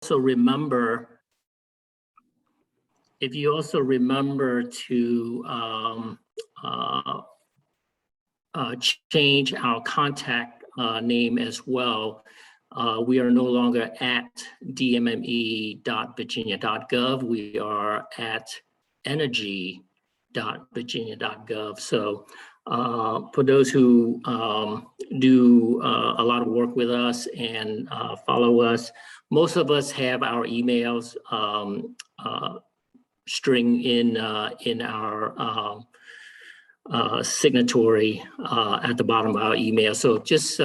also remember, to change our contact name as well. We are no longer at dmme.virginia.gov. We are at energy.virginia.gov. So for those who do a lot of work with us and follow us, most of us have our emails string in our signatory at the bottom of our email. So just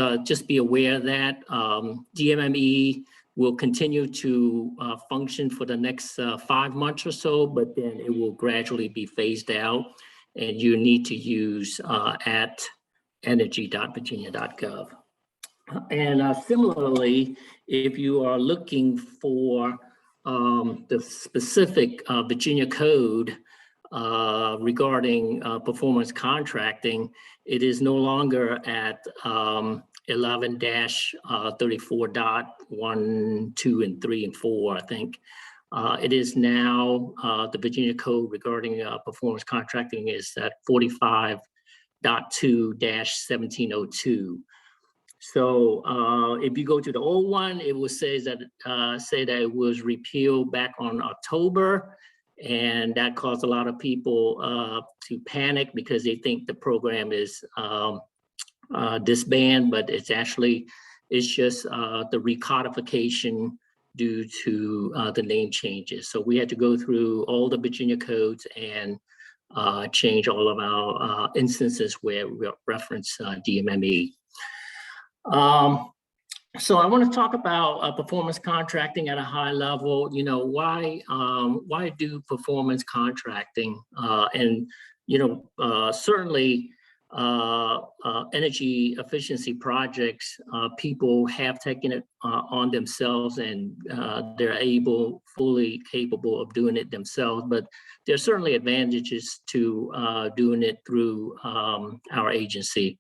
be aware of that. DMME will continue to function for the next 5 months or so, but then it will gradually be phased out, and you need to use at energy.virginia.gov. And similarly, if you are looking for the specific Virginia code regarding performance contracting, it is no longer at 11-34.1, 2, and 3, and 4, I think. It is now, the Virginia code regarding performance contracting is at 45.2-1702. So if you go to the old one, it will say that it was repealed back on October, and that caused a lot of people to panic because they think the program is disbanded, but it's just the recodification due to the name changes. So we had to go through all the Virginia codes and change all of our instances where we reference DMME. So I want to talk about performance contracting at a high level. You know, why do performance contracting? And you know, certainly energy efficiency projects, people have taken it on themselves, and they're fully capable of doing it themselves. But there's certainly advantages to doing it through our agency.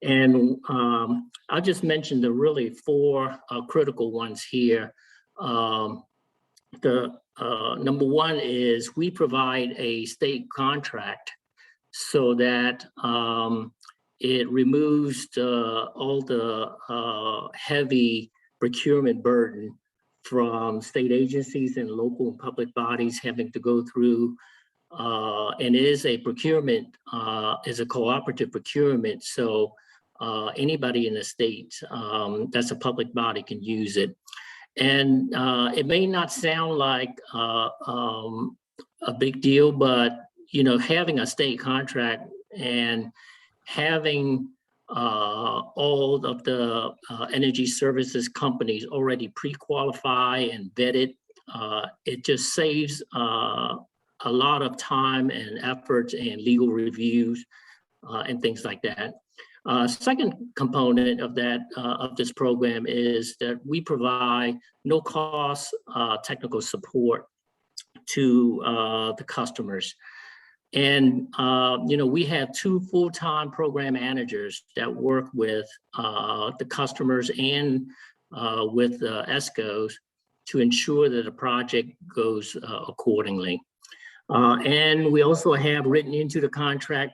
And I'll just mention the really 4 critical ones here. The number one is we provide a state contract so that it removes all the heavy procurement burden from state agencies and local and public bodies having to go through. And it is a procurement, is a cooperative procurement. So anybody in the state that's a public body can use it. And it may not sound like a big deal, but you know, having a state contract and having all of the energy services companies already pre-qualify and vetted, it just saves a lot of time and effort and legal reviews and things like that. Second component of that of this program is that we provide no cost technical support to the customers. And you know, we have 2 full-time program managers that work with the customers and with ESCOs to ensure that the project goes accordingly. And we also have written into the contract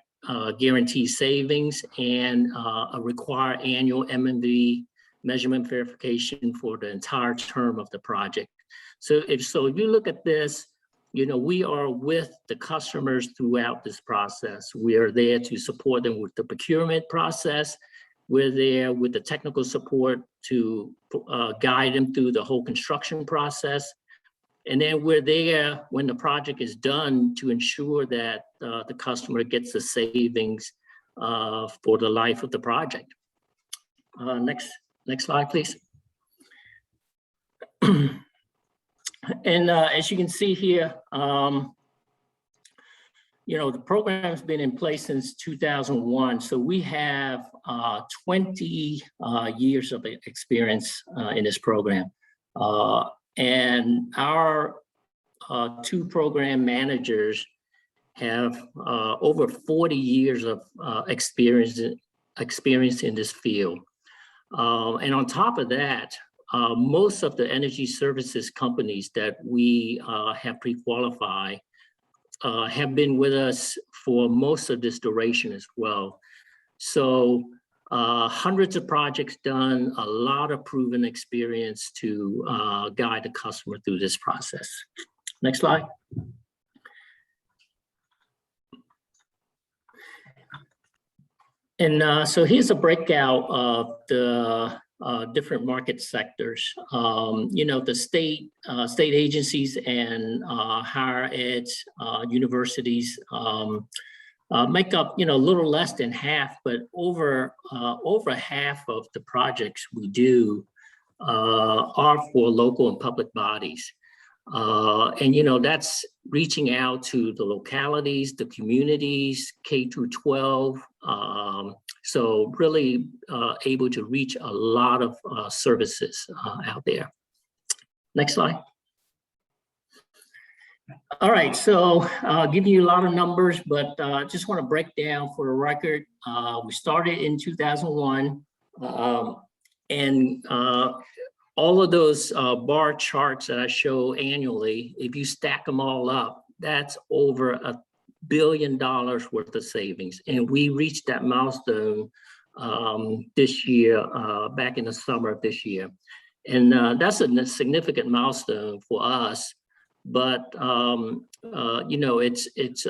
guaranteed savings and a required annual M&V measurement verification for the entire term of the project. So if you look at this, you know, we are with the customers throughout this process. We are there to support them with the procurement process. We're there with the technical support to guide them through the whole construction process. And then we're there when the project is done to ensure that the customer gets the savings for the life of the project. Next slide, please. And as you can see here, you know, the program has been in place since 2001. So we have 20 years of experience in this program. And our 2 program managers have over 40 years of experience in this field. And on top of that, most of the energy services companies that we have pre-qualified have been with us for most of this duration as well. So hundreds of projects done, a lot of proven experience to guide the customer through this process. Next slide. And so here's a breakout of the different market sectors. You know, the state agencies and higher ed universities make up, you know, a little less than half, but over half of the projects we do are for local and public bodies. And, you know, that's reaching out to the localities, the communities, K through 12. So really able to reach a lot of services out there. Next slide. All right, so I'll give you a lot of numbers, but just want to break down for the record. We started in 2001, and all of those bar charts that I show annually, if you stack them all up, that's over $1 billion worth of savings. And we reached that milestone this year, back in the summer of this year. And that's a significant milestone for us. But you know, it's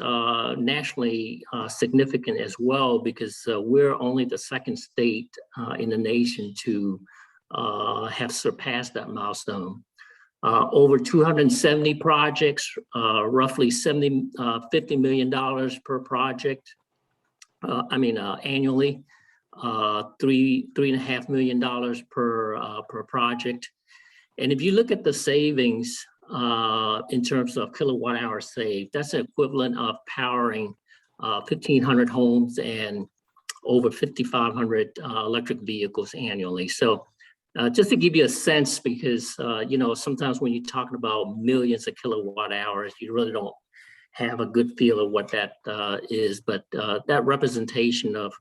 nationally significant as well, because we're only the second state in the nation to have surpassed that milestone. Over 270 projects, roughly $50 million per project. Annually, $3.5 million per project. And if you look at the savings in terms of kilowatt hour saved, that's the equivalent of powering 1,500 homes and over 5,500 electric vehicles annually. So just to give you a sense, because you know, sometimes when you're talking about millions of kilowatt hours, you really don't have a good feel of what that is. But that representation of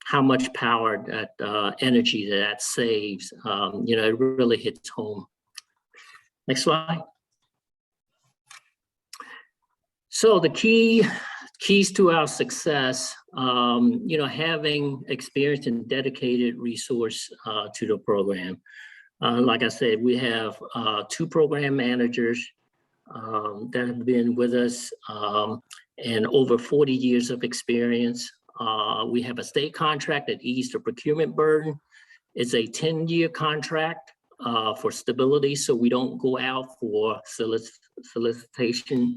how much power that energy that saves, you know, it really hits home. Next slide. So the keys to our success, you know, having experienced and dedicated resource to the program. Like I said, we have 2 program managers that have been with us and over 40 years of experience. We have a state contract that eased the procurement burden. It's a 10-year contract for stability, so we don't go out for solicitation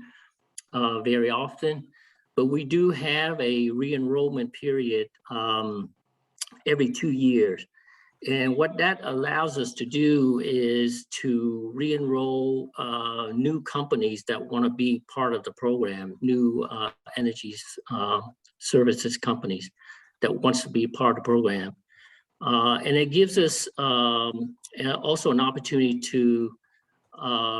very often. But we do have a re-enrollment period every 2 years. And what that allows us to do is to re-enroll new companies that want to be part of the program, new energy services companies that wants to be part of the program. And it gives us also an opportunity to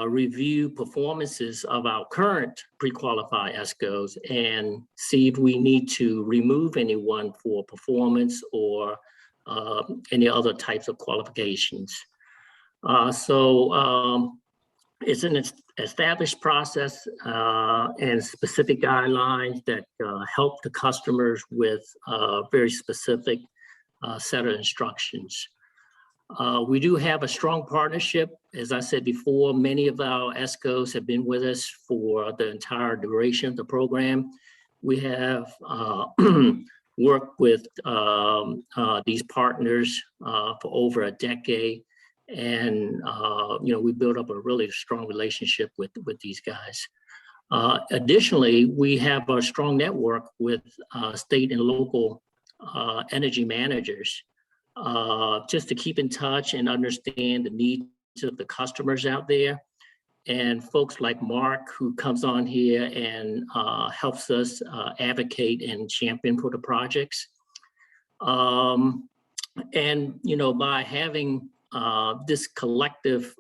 review performances of our current pre-qualified ESCOs and see if we need to remove anyone for performance or any other types of qualifications. So it's an established process and specific guidelines that help the customers with a very specific set of instructions. We do have a strong partnership. As I said before, many of our ESCOs have been with us for the entire duration of the program. We have worked with these partners for over a decade. And you know, we built up a really strong relationship with these guys. Additionally, we have a strong network with state and local energy managers, just to keep in touch and understand the needs of the customers out there. And folks like Mark, who comes on here and helps us advocate and champion for the projects. And, you know, by having this collective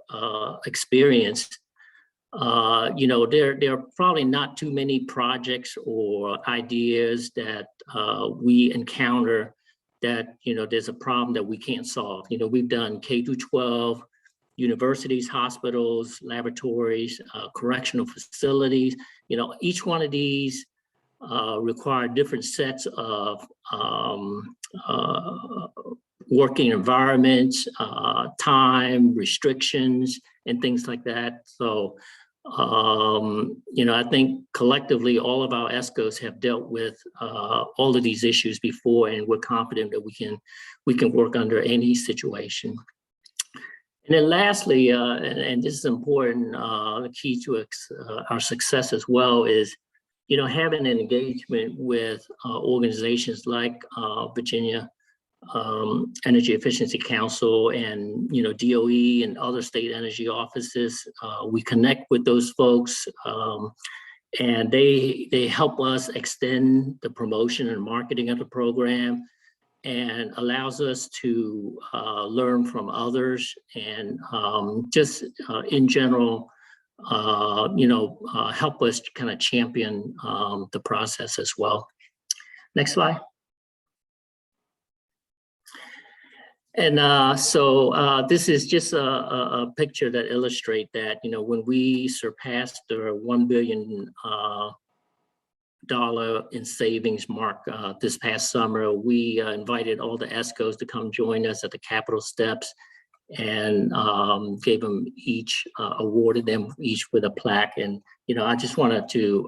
experience, you know, there are probably not too many projects or ideas that we encounter that, you know, there's a problem that we can't solve. You know, we've done K through 12, universities, hospitals, laboratories, correctional facilities. You know, each one of these require different sets of working environments, time restrictions, and things like that. So, you know, I think collectively all of our ESCOs have dealt with all of these issues before, and we're confident that we can work under any situation. And then lastly, and this is important, the key to our success as well is, you know, having an engagement with organizations like Virginia Energy Efficiency Council and, you know, DOE and other state energy offices. We connect with those folks, and they help us extend the promotion and marketing of the program, and allows us to learn from others, and just in general, you know, help us kind of champion the process as well. Next slide. And so this is just a picture that illustrates that, you know, when we surpassed the $1 billion in savings mark this past summer, we invited all the ESCOs to come join us at the Capitol steps, and gave them each, awarded them each with a plaque. And, you know, I just wanted to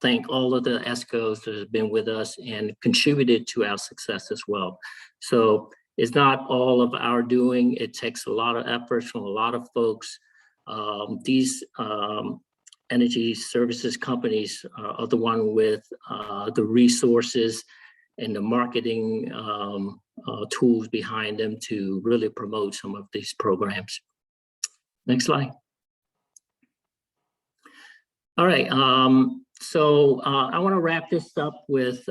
thank all of the ESCOs that have been with us and contributed to our success as well. So it's not all of our doing. It takes a lot of efforts from a lot of folks. These energy services companies are the one with the resources and the marketing tools behind them to really promote some of these programs. Next slide. All right, so I want to wrap this up with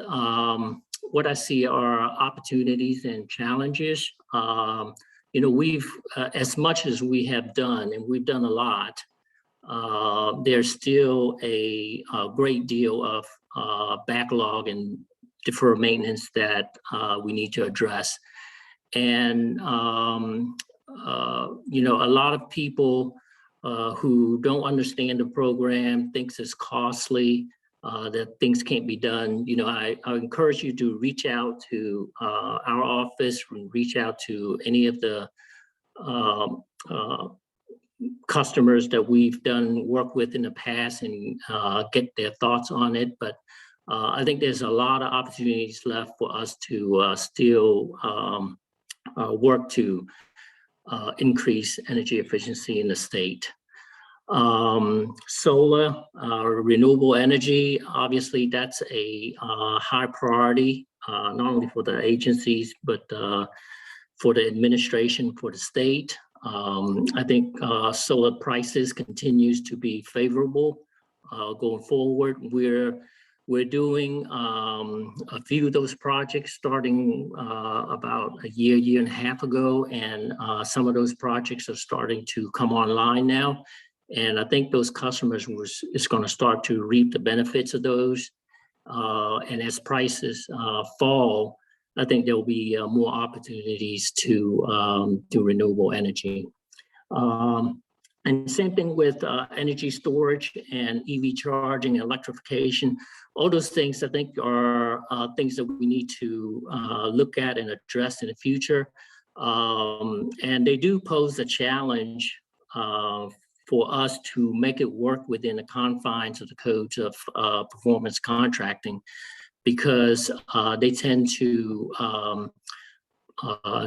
what I see are opportunities and challenges. You know, we've, as much as we have done, and we've done a lot, there's still a great deal of backlog and deferred maintenance that we need to address. And, you know, a lot of people who don't understand the program, thinks it's costly, that things can't be done. You know, I encourage you to reach out to our office, reach out to any of the customers that we've done work with in the past, and get their thoughts on it. But I think there's a lot of opportunities left for us to still work to increase energy efficiency in the state. Solar, renewable energy, obviously that's a high priority, not only for the agencies, but for the administration, for the state. I think solar prices continues to be favorable going forward. We're doing a few of those projects starting about a year and a half ago, and some of those projects are starting to come online now. And I think those customers is going to start to reap the benefits of those. And as prices fall, I think there will be more opportunities to do renewable energy. And same thing with energy storage and EV charging and electrification. All those things I think are things that we need to look at and address in the future. And they do pose a challenge for us to make it work within the confines of the codes of performance contracting, because they tend to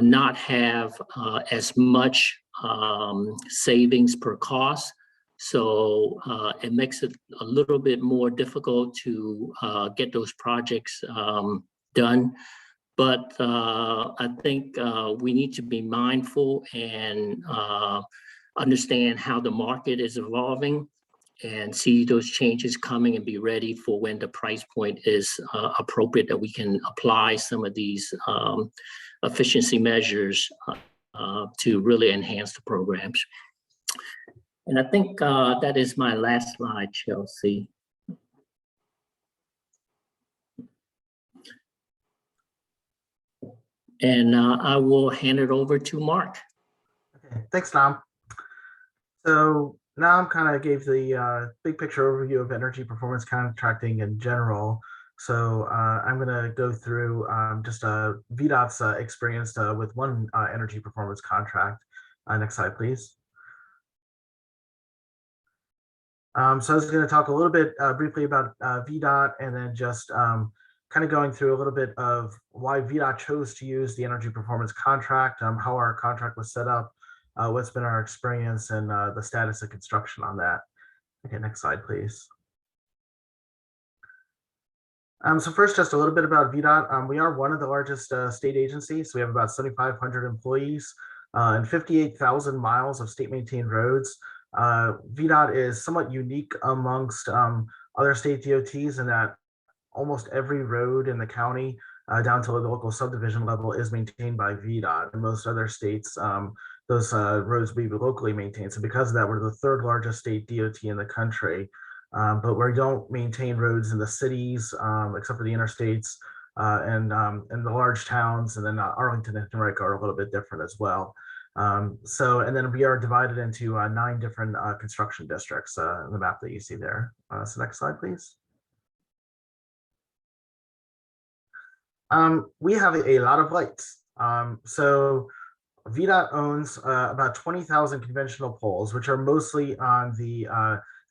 not have as much savings per cost. So it makes it a little bit more difficult to get those projects done. But I think we need to be mindful and understand how the market is evolving and see those changes coming and be ready for when the price point is appropriate, that we can apply some of these efficiency measures to really enhance the programs. And I think that is my last slide, Chelsea. And I will hand it over to Mark. Okay, thanks, Nam. So now I'm kind of gave the big picture overview of energy performance contracting in general. So I'm going to go through just VDOT's experience with one energy performance contract. Next slide, please. So I was going to talk a little bit briefly about VDOT, and then just kind of going through a little bit of why VDOT chose to use the energy performance contract, how our contract was set up, what's been our experience, and the status of construction on that. Okay, next slide, please. So first, just a little bit about VDOT. We are one of the largest state agencies. We have about 7,500 employees and 58,000 miles of state maintained roads. VDOT is somewhat unique amongst other state DOTs in that almost every road in the county down to the local subdivision level is maintained by VDOT. In most other states, those roads will be locally maintained. So because of that, we're the third largest state DOT in the country. But we don't maintain roads in the cities, except for the interstates and the large towns. And then Arlington and Henrico are a little bit different as well. And then we are divided into 9 different construction districts in the map that you see there. So next slide, please. We have a lot of lights. So VDOT owns about 20,000 conventional poles, which are mostly on the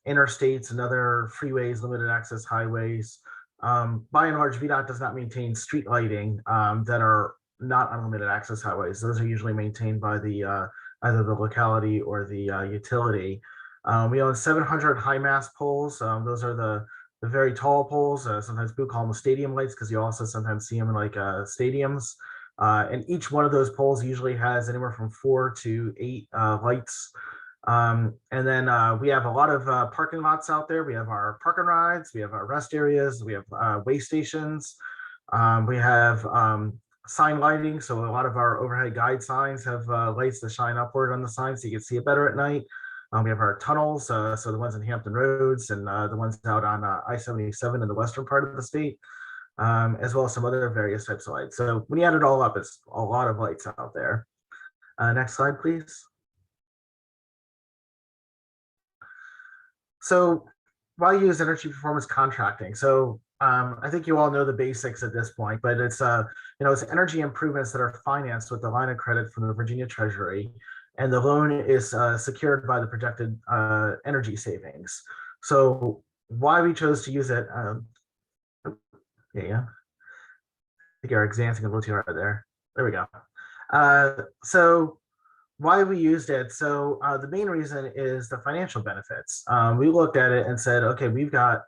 interstates and other freeways, limited access highways. By and large, VDOT does not maintain street lighting that are not unlimited access highways. Those are usually maintained by the either the locality or the utility. We own 700 high mast poles. Those are the very tall poles. Sometimes people call them stadium lights because you also sometimes see them in like stadiums. And each one of those poles usually has anywhere from 4 to 8 lights. And then we have a lot of parking lots out there. We have our park and rides, we have our rest areas, we have way stations, we have sign lighting. So a lot of our overhead guide signs have lights that shine upward on the sign so you can see it better at night. We have our tunnels, so the ones in Hampton Roads and the ones out on I-77 in the western part of the state, as well as some other various types of lights. So when you add it all up, it's a lot of lights out there. Next slide, please. So why use energy performance contracting? So I think you all know the basics at this point, but it's it's energy improvements that are financed with the line of credit from the Virginia Treasury, and the loan is secured by the projected energy savings. So why we chose to use it? Yeah, I think Eric's dancing a little too hard there. There we go. So why we used it. So the main reason is the financial benefits. We looked at it and said, okay, we've got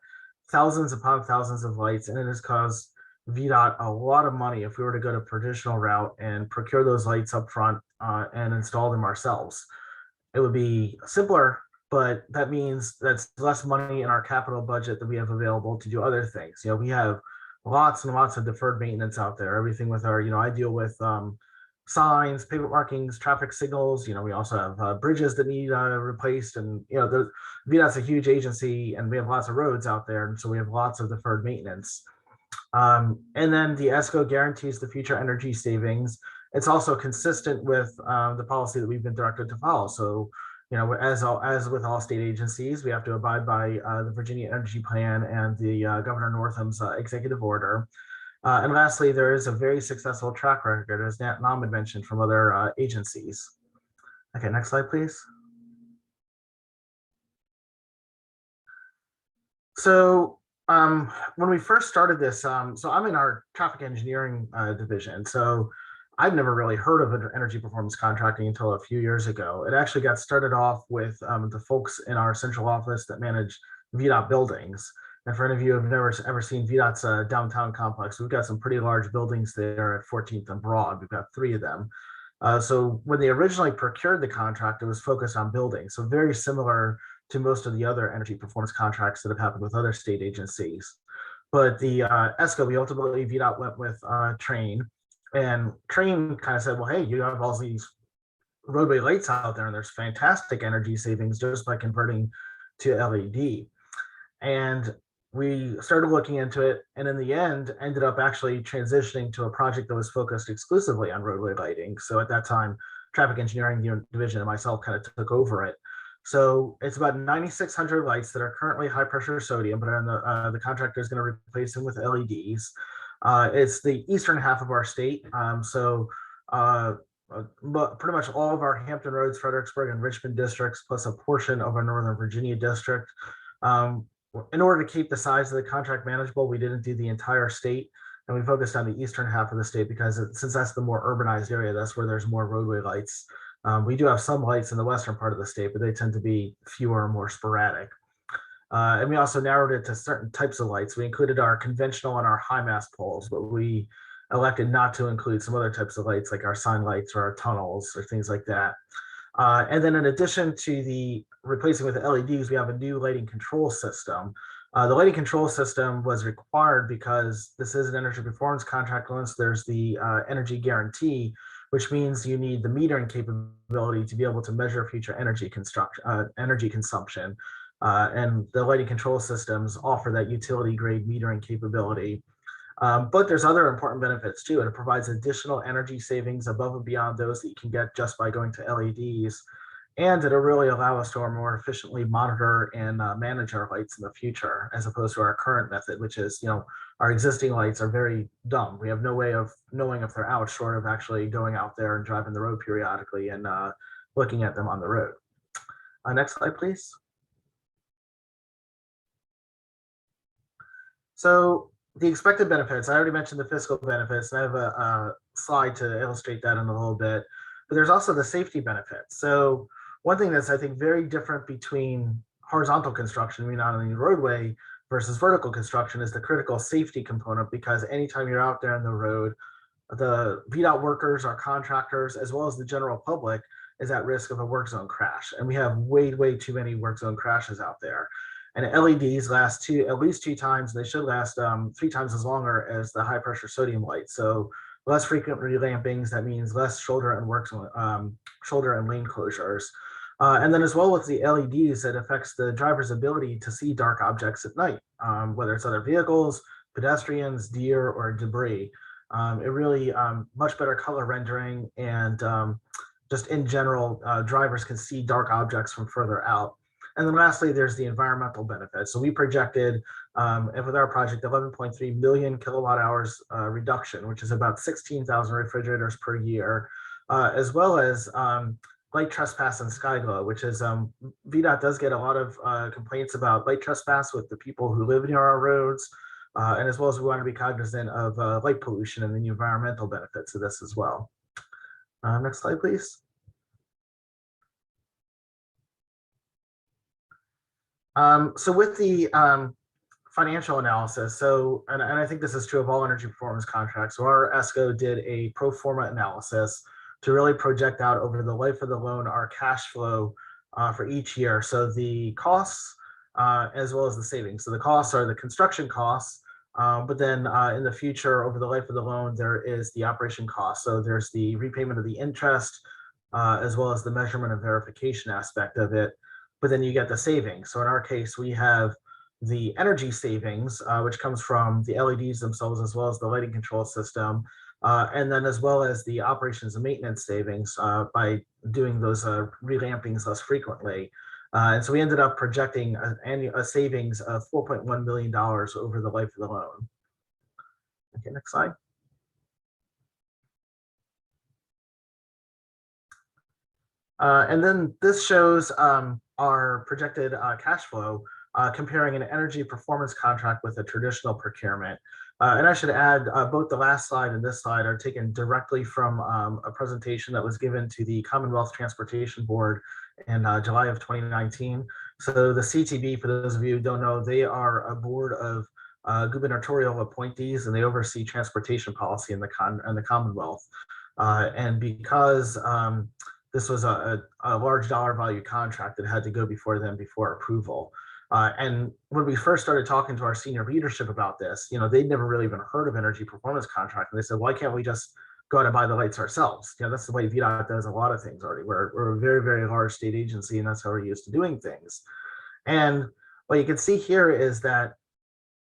thousands upon thousands of lights, and it has caused VDOT a lot of money if we were to go to traditional route and procure those lights up front and install them ourselves. It would be simpler, but that means that's less money in our capital budget that we have available to do other things. We have lots and lots of deferred maintenance out there. Everything with our, I deal with signs, pavement markings, traffic signals. We also have bridges that need replaced, and VDOT's a huge agency, and we have lots of roads out there, and so we have lots of deferred maintenance. And then the ESCO guarantees the future energy savings. It's also consistent with the policy that we've been directed to follow. So, as with all state agencies, we have to abide by the Virginia Energy Plan and the Governor Northam's executive order. And lastly, there is a very successful track record, as Nam had mentioned, from other agencies. Okay, next slide, please. So when we first started this, so I'm in our traffic engineering division. So I've never really heard of energy performance contracting until a few years ago. It actually got started off with the folks in our central office that manage VDOT buildings. And for any of you who have never ever seen VDOT's downtown complex, we've got some pretty large buildings there at 14th and Broad. We've got 3 of them. So when they originally procured the contract, it was focused on buildings. So very similar to most of the other energy performance contracts that have happened with other state agencies. But the ESCO, we ultimately, VDOT went with Train. And Train kind of said, well, hey, you have all these roadway lights out there, and there's fantastic energy savings just by converting to LED. And we started looking into it, and in the end ended up actually transitioning to a project that was focused exclusively on roadway lighting. So at that time, traffic engineering division and myself kind of took over it. So it's about 9,600 lights that are currently high pressure sodium, but the contractor is going to replace them with LEDs. It's the eastern half of our state. But pretty much all of our Hampton Roads, Fredericksburg, and Richmond districts, plus a portion of our Northern Virginia district. In order to keep the size of the contract manageable, we didn't do the entire state, and we focused on the eastern half of the state because since that's the more urbanized area, that's where there's more roadway lights. We do have some lights in the western part of the state, but they tend to be fewer and more sporadic. And we also narrowed it to certain types of lights. We included our conventional and our high mast poles, but we elected not to include some other types of lights like our sign lights or our tunnels or things like that. And then in addition to the replacing with the LEDs, we have a new lighting control system. The lighting control system was required because this is an energy performance contract. Once there's the energy guarantee, which means you need the metering capability to be able to measure future energy consumption. And the lighting control systems offer that utility grade metering capability. But there's other important benefits too. It provides additional energy savings above and beyond those that you can get just by going to LEDs. And it'll really allow us to more efficiently monitor and manage our lights in the future, as opposed to our current method, which is, our existing lights are very dumb. We have no way of knowing if they're out, short of actually going out there and driving the road periodically and looking at them on the road. Next slide, please. So the expected benefits, I already mentioned the fiscal benefits, and I have a slide to illustrate that in a little bit, but there's also the safety benefits. So one thing that's, I think, very different between horizontal construction, on the roadway, versus vertical construction is the critical safety component, because anytime you're out there on the road, the VDOT workers, our contractors, as well as the general public is at risk of a work zone crash. And we have way, way too many work zone crashes out there. And LEDs last at least 2 times. They should last 3 times as longer as the high pressure sodium light. So less frequent relampings. That means less shoulder and lane closures. And then as well with the LEDs, it affects the driver's ability to see dark objects at night, whether it's other vehicles, pedestrians, deer, or debris. It really much better color rendering, and just in general, drivers can see dark objects from further out. And then lastly, there's the environmental benefits. So we projected, and with our project, 11.3 million kilowatt hours reduction, which is about 16,000 refrigerators per year, as well as light trespass and sky glow, which is VDOT does get a lot of complaints about light trespass with the people who live near our roads, and as well as we want to be cognizant of light pollution and the environmental benefits of this as well. Next slide, please. So with the financial analysis, and I think this is true of all energy performance contracts, so our ESCO did a pro forma analysis to really project out over the life of the loan our cash flow for each year. So the costs as well as the savings. So the costs are the construction costs, but then in the future, over the life of the loan, there is the operation cost. So there's the repayment of the interest, as well as the measurement and verification aspect of it. But then you get the savings. So in our case, we have the energy savings, which comes from the LEDs themselves, as well as the lighting control system, and then as well as the operations and maintenance savings by doing those relampings less frequently. And so we ended up projecting a savings of $4.1 million over the life of the loan. Okay, next slide. And then this shows our projected cash flow comparing an energy performance contract with a traditional procurement. And I should add, both the last slide and this slide are taken directly from a presentation that was given to the Commonwealth Transportation Board in July of 2019. So the CTB, for those of you who don't know, they are a board of gubernatorial appointees, and they oversee transportation policy in the Commonwealth. And because this was a large dollar value contract that had to go before them before approval. And when we first started talking to our senior leadership about this, they'd never really even heard of energy performance contract. And they said, why can't we just go out and buy the lights ourselves? That's the way VDOT does a lot of things already. We're a very, very large state agency, and that's how we're used to doing things. And what you can see here is that,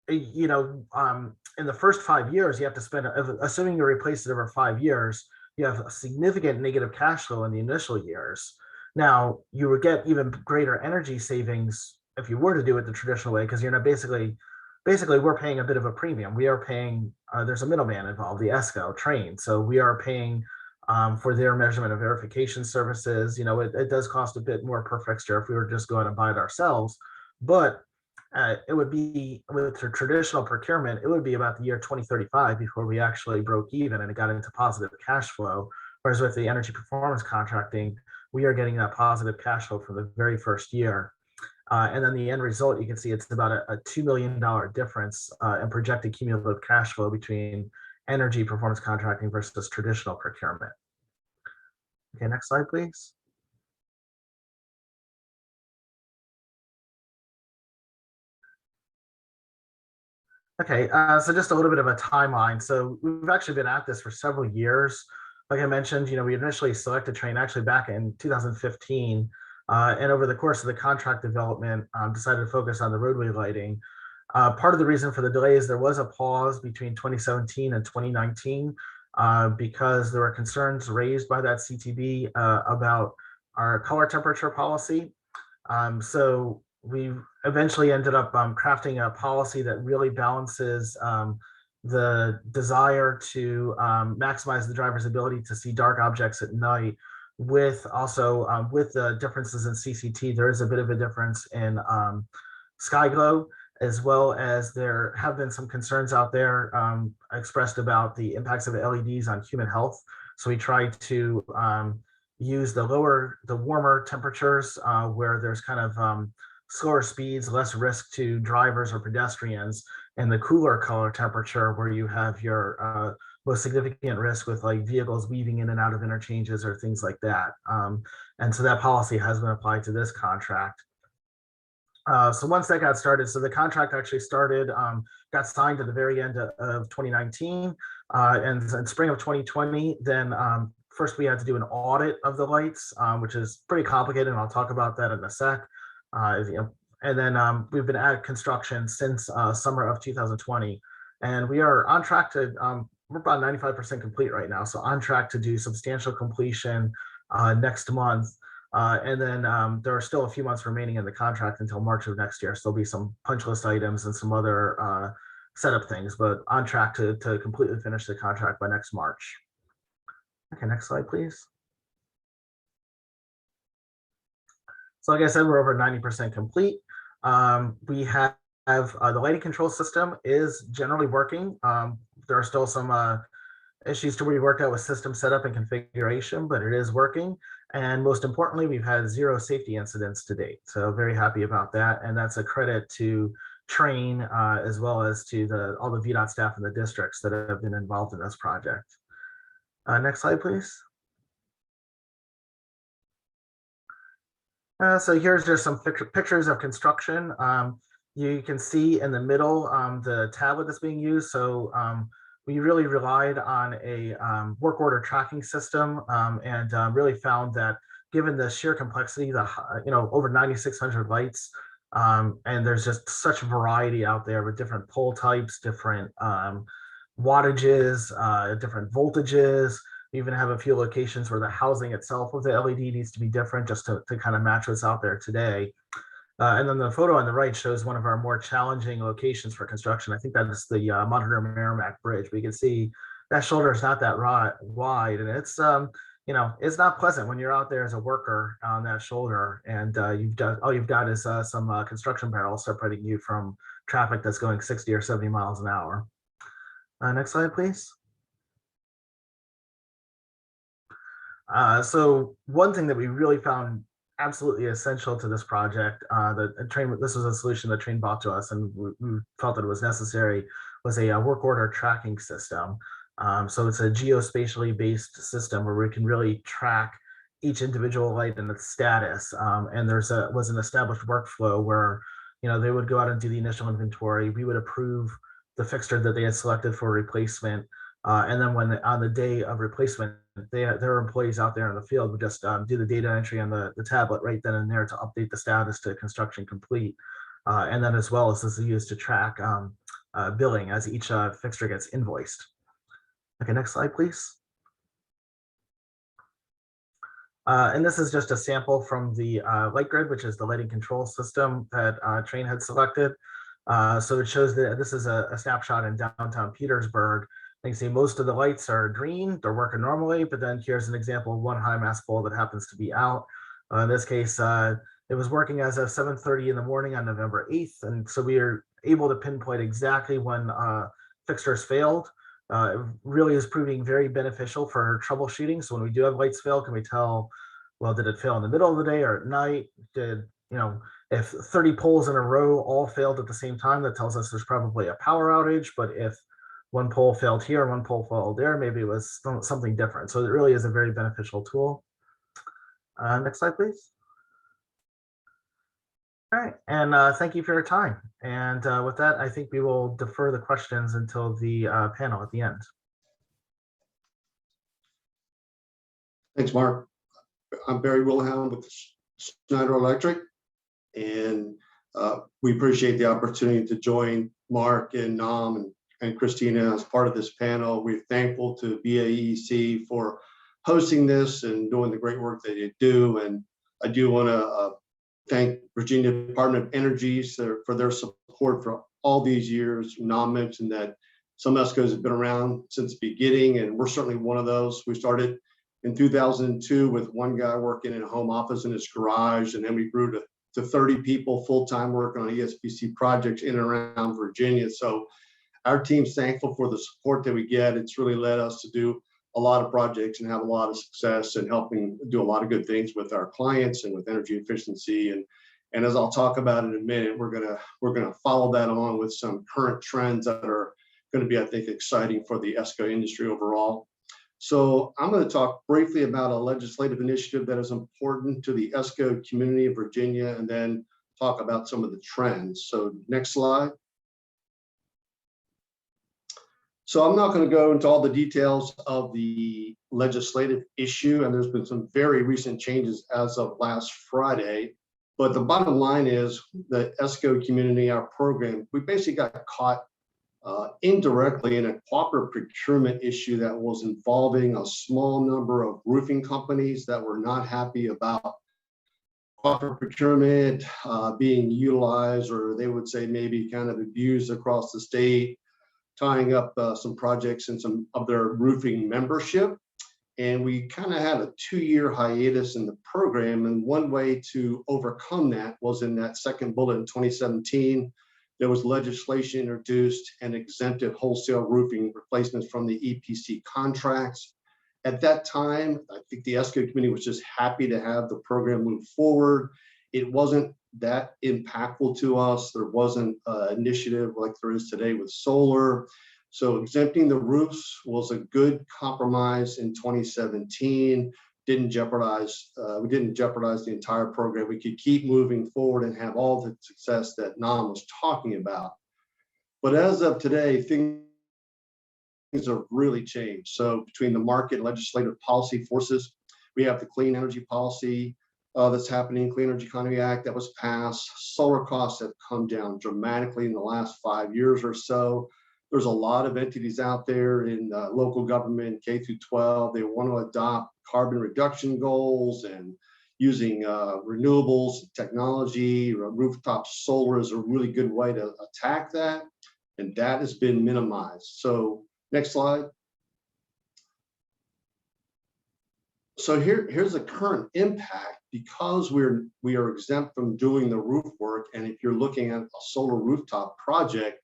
in the first 5 years, you have to spend, assuming you replace it over 5 years, you have a significant negative cash flow in the initial years. Now, you would get even greater energy savings if you were to do it the traditional way, because you're not basically we're paying a bit of a premium. We are paying, there's a middleman involved, the ESCO train. So we are paying for their measurement and verification services. It does cost a bit more per fixture if we were just go out and buy it ourselves. But it would be with the traditional procurement, it would be about the year 2035 before we actually broke even and it got into positive cash flow. Whereas with the energy performance contracting, we are getting that positive cash flow for the very first year. And then the end result, you can see it's about a $2 million difference in projected cumulative cash flow between energy performance contracting versus traditional procurement. Okay, next slide, please. Okay, so just a little bit of a timeline. So we've actually been at this for several years. Like I mentioned, we initially selected Train actually back in 2015. And over the course of the contract development, decided to focus on the roadway lighting. Part of the reason for the delay is there was a pause between 2017 and 2019 because there were concerns raised by that CTB about our color temperature policy. So we eventually ended up crafting a policy that really balances the desire to maximize the driver's ability to see dark objects at night with also with the differences in CCT. There is a bit of a difference in sky glow, as well as there have been some concerns out there expressed about the impacts of LEDs on human health. So we tried to use the warmer temperatures where there's kind of slower speeds, less risk to drivers or pedestrians, and the cooler color temperature where you have your most significant risk with like vehicles weaving in and out of interchanges or things like that. And so that policy has been applied to this contract. So once that got started, so the contract actually started, got signed at the very end of 2019, and in spring of 2020, then first we had to do an audit of the lights, which is pretty complicated, and I'll talk about that in a sec. And then we've been at construction since summer of 2020, and we are on track to, we're about 95% complete right now, so on track to do substantial completion next month. And then there are still a few months remaining in the contract until March of next year. So there'll be some punch list items and some other setup things, but on track to completely finish the contract by next March. Okay, next slide, please. So like I said, we're over 90% complete. We have the lighting control system is generally working. There are still some issues to be worked out with system setup and configuration, but it is working. And most importantly, we've had 0 safety incidents to date. So very happy about that. And that's a credit to Train as well as to all the VDOT staff in the districts that have been involved in this project. Next slide, please. So here's just some pictures of construction. You can see in the middle the tablet that's being used. So we really relied on a work order tracking system and really found that given the sheer complexity, over 9,600 lights, and there's just such a variety out there with different pole types, different wattages, different voltages. We even have a few locations where the housing itself of the LED needs to be different just to kind of match what's out there today. And then the photo on the right shows one of our more challenging locations for construction. I think that is the Monitor Merrimack Bridge. We can see that shoulder is not that wide, and it's it's not pleasant when you're out there as a worker on that shoulder, and all you've got is some construction barrels separating you from traffic that's going 60 or 70 miles an hour. Next slide, please. So one thing that we really found absolutely essential to this project, this was a solution that Train brought to us, and we felt that it was necessary, was a work order tracking system. So it's a geospatially based system where we can really track each individual light and its status. And was an established workflow where they would go out and do the initial inventory. We would approve the fixture that they had selected for replacement. And then on the day of replacement, their employees out there in the field would just do the data entry on the tablet right then and there to update the status to construction complete. And then as well as this is used to track billing as each fixture gets invoiced. Okay, next slide, please. And this is just a sample from the light grid, which is the lighting control system that Train had selected. So it shows that this is a snapshot in downtown Petersburg. You can see most of the lights are green, they're working normally, but then here's an example of one high mass pole that happens to be out. In this case, it was working as of 7:30 in the morning on November 8th. And so we are able to pinpoint exactly when fixtures failed. It really is proving very beneficial for troubleshooting. So when we do have lights fail, can we tell, well, did it fail in the middle of the day or at night? Did, if 30 poles in a row all failed at the same time, that tells us there's probably a power outage. But if one pole failed here, one pole failed there, maybe it was something different. So it really is a very beneficial tool. Next slide, please. All right, and thank you for your time. And with that, I think we will defer the questions until the panel at the end. Thanks, Mark. I'm Barry Wilhelm with Schneider Electric, and we appreciate the opportunity to join Mark and Nam and Christina as part of this panel. We're thankful to VAEEC for hosting this and doing the great work that you do. And I do want to thank Virginia Department of Energy for their support for all these years. Nam mentioned that some ESCOs have been around since the beginning, and we're certainly one of those. We started in 2002 with one guy working in a home office in his garage, and then we grew to 30 people full-time working on ESPC projects in and around Virginia. So our team's thankful for the support that we get. It's really led us to do a lot of projects and have a lot of success and helping do a lot of good things with our clients and with energy efficiency. And as I'll talk about in a minute, we're gonna follow that along with some current trends that are going to be, I think, exciting for the ESCO industry overall. So I'm going to talk briefly about a legislative initiative that is important to the ESCO community of Virginia, and then talk about some of the trends. So next slide. So I'm not going to go into all the details of the legislative issue, and there's been some very recent changes as of last Friday. But the bottom line is the ESCO community, our program, we basically got caught indirectly in a cooperative procurement issue that was involving a small number of roofing companies that were not happy about cooperative procurement being utilized, or they would say maybe kind of abused across the state, tying up some projects and some of their roofing membership. And we kind of had a 2-year hiatus in the program. And one way to overcome that was in that second bullet in 2017. There was legislation introduced and exempted wholesale roofing replacements from the EPC contracts. At that time, I think the ESCO community was just happy to have the program move forward. It wasn't that impactful to us. There wasn't an initiative like there is today with solar. So exempting the roofs was a good compromise in 2017. We didn't jeopardize the entire program. We could keep moving forward and have all the success that Nam was talking about. But as of today, things have really changed. So between the market and legislative policy forces, we have the clean energy policy that's happening, Clean Energy Economy Act that was passed. Solar costs have come down dramatically in the last 5 years or so. There's a lot of entities out there in local government, K through 12. They want to adopt carbon reduction goals and using renewables technology. Rooftop solar is a really good way to attack that, and that has been minimized. So next slide. So here's the current impact. Because we are exempt from doing the roof work, and if you're looking at a solar rooftop project,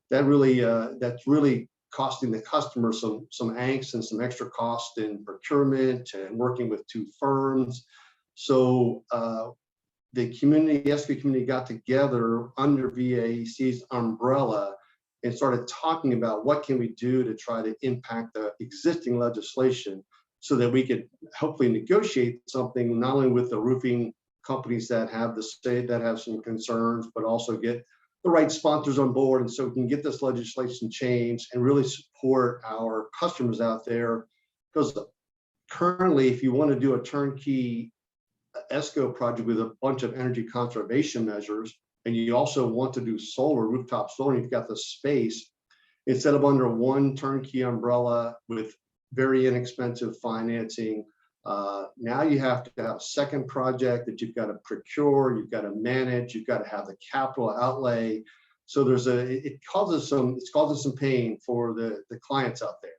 that's really costing the customer some angst and some extra cost in procurement and working with 2 firms. So the ESCO community got together under VAEC's umbrella and started talking about what can we do to try to impact the existing legislation so that we could hopefully negotiate something not only with the roofing companies that have some concerns, but also get the right sponsors on board, and so we can get this legislation changed and really support our customers out there. Because currently, if you want to do a turnkey ESCO project with a bunch of energy conservation measures, and you also want to do solar, rooftop solar, and you've got the space, instead of under one turnkey umbrella with very inexpensive financing, Now you have to have a second project that you've got to procure, you've got to manage, you've got to have the capital outlay. So it causes some pain for the clients out there.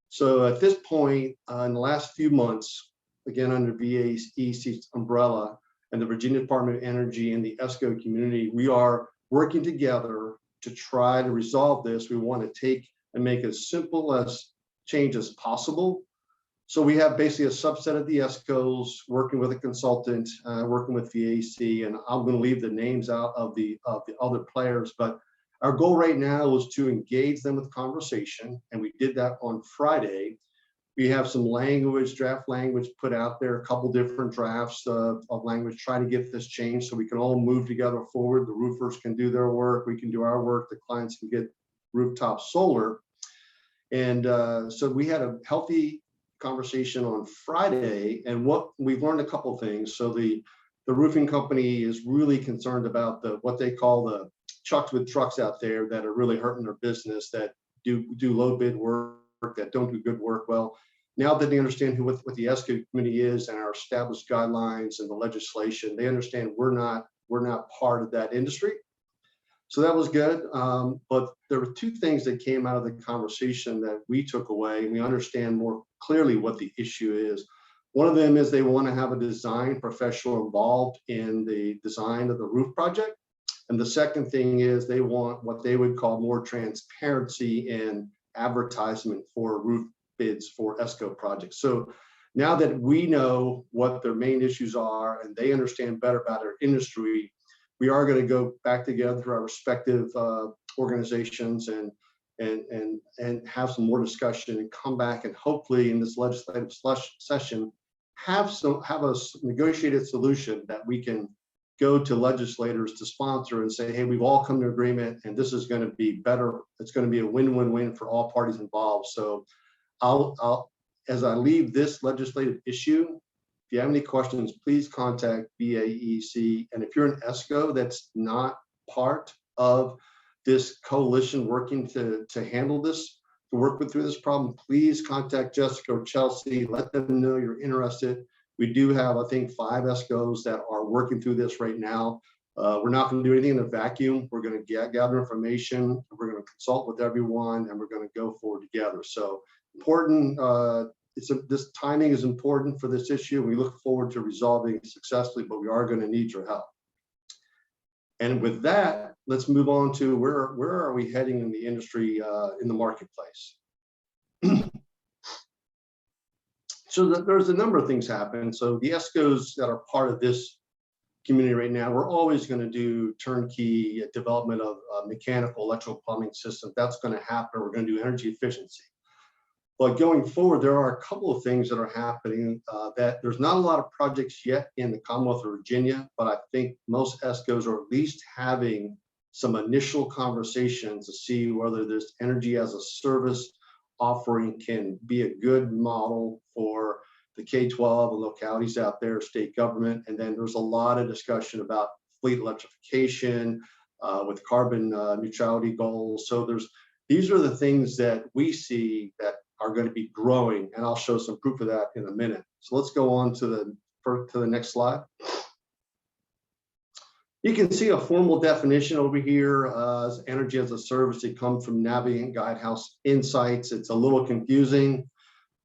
So at this point, in the last few months, again, under VAEEC's umbrella and the Virginia Department of Energy and the ESCO community, we are working together to try to resolve this. We want to take and make as simple as change as possible. So we have basically a subset of the ESCOs working with a consultant, working with VAEEC, and I'm going to leave the names out of the other players, but our goal right now is to engage them with conversation, and we did that on Friday. We have some draft language put out there, a couple different drafts of language, trying to get this changed so we can all move together forward. The roofers can do their work, we can do our work, the clients can get rooftop solar. And so we had a healthy conversation on Friday, and what we've learned a couple of things. So the roofing company is really concerned about what they call the chucks with trucks out there that are really hurting their business, that do low bid work, that don't do good work. Well, now that they understand what the ESCO committee is and our established guidelines and the legislation, they understand we're not part of that industry. So that was good. But there were two things that came out of the conversation that we took away, and we understand more clearly what the issue is. One of them is they want to have a design professional involved in the design of the roof project. And the second thing is they want what they would call more transparency in advertisement for roof bids for ESCO projects. So now that we know what their main issues are and they understand better about our industry, we are going to go back together through our respective organizations and have some more discussion and come back and hopefully in this legislative session have a negotiated solution that we can go to legislators to sponsor and say, hey, we've all come to agreement and this is going to be better. It's going to be a win-win-win for all parties involved. So as I leave this legislative issue, if you have any questions, please contact VAEEC. And if you're an ESCO that's not part of this coalition working to handle this, to work through this problem, please contact Jessica or Chelsea. Let them know you're interested. We do have, I think, 5 ESCOs that are working through this right now. We're not going to do anything in a vacuum. We're going to gather information. We're going to consult with everyone, and we're going to go forward together. So important. This timing is important for this issue. We look forward to resolving it successfully, but we are going to need your help. And with that, let's move on to where are we heading in the industry, in the marketplace. So there's a number of things happen. So the ESCOs that are part of this community right now, we're always going to do turnkey development of mechanical, electrical, plumbing systems. That's going to happen. We're going to do energy efficiency. But going forward, there are a couple of things that are happening that there's not a lot of projects yet in the Commonwealth of Virginia, but I think most ESCOs are at least having some initial conversations to see whether this energy as a service offering can be a good model for the K-12 and localities out there, state government. And then there's a lot of discussion about fleet electrification with carbon neutrality goals. So these are the things that we see that are going to be growing, and I'll show some proof of that in a minute. So let's go on to the next slide. You can see a formal definition over here as energy as a service. It comes from Navigant Guidehouse Insights. It's a little confusing,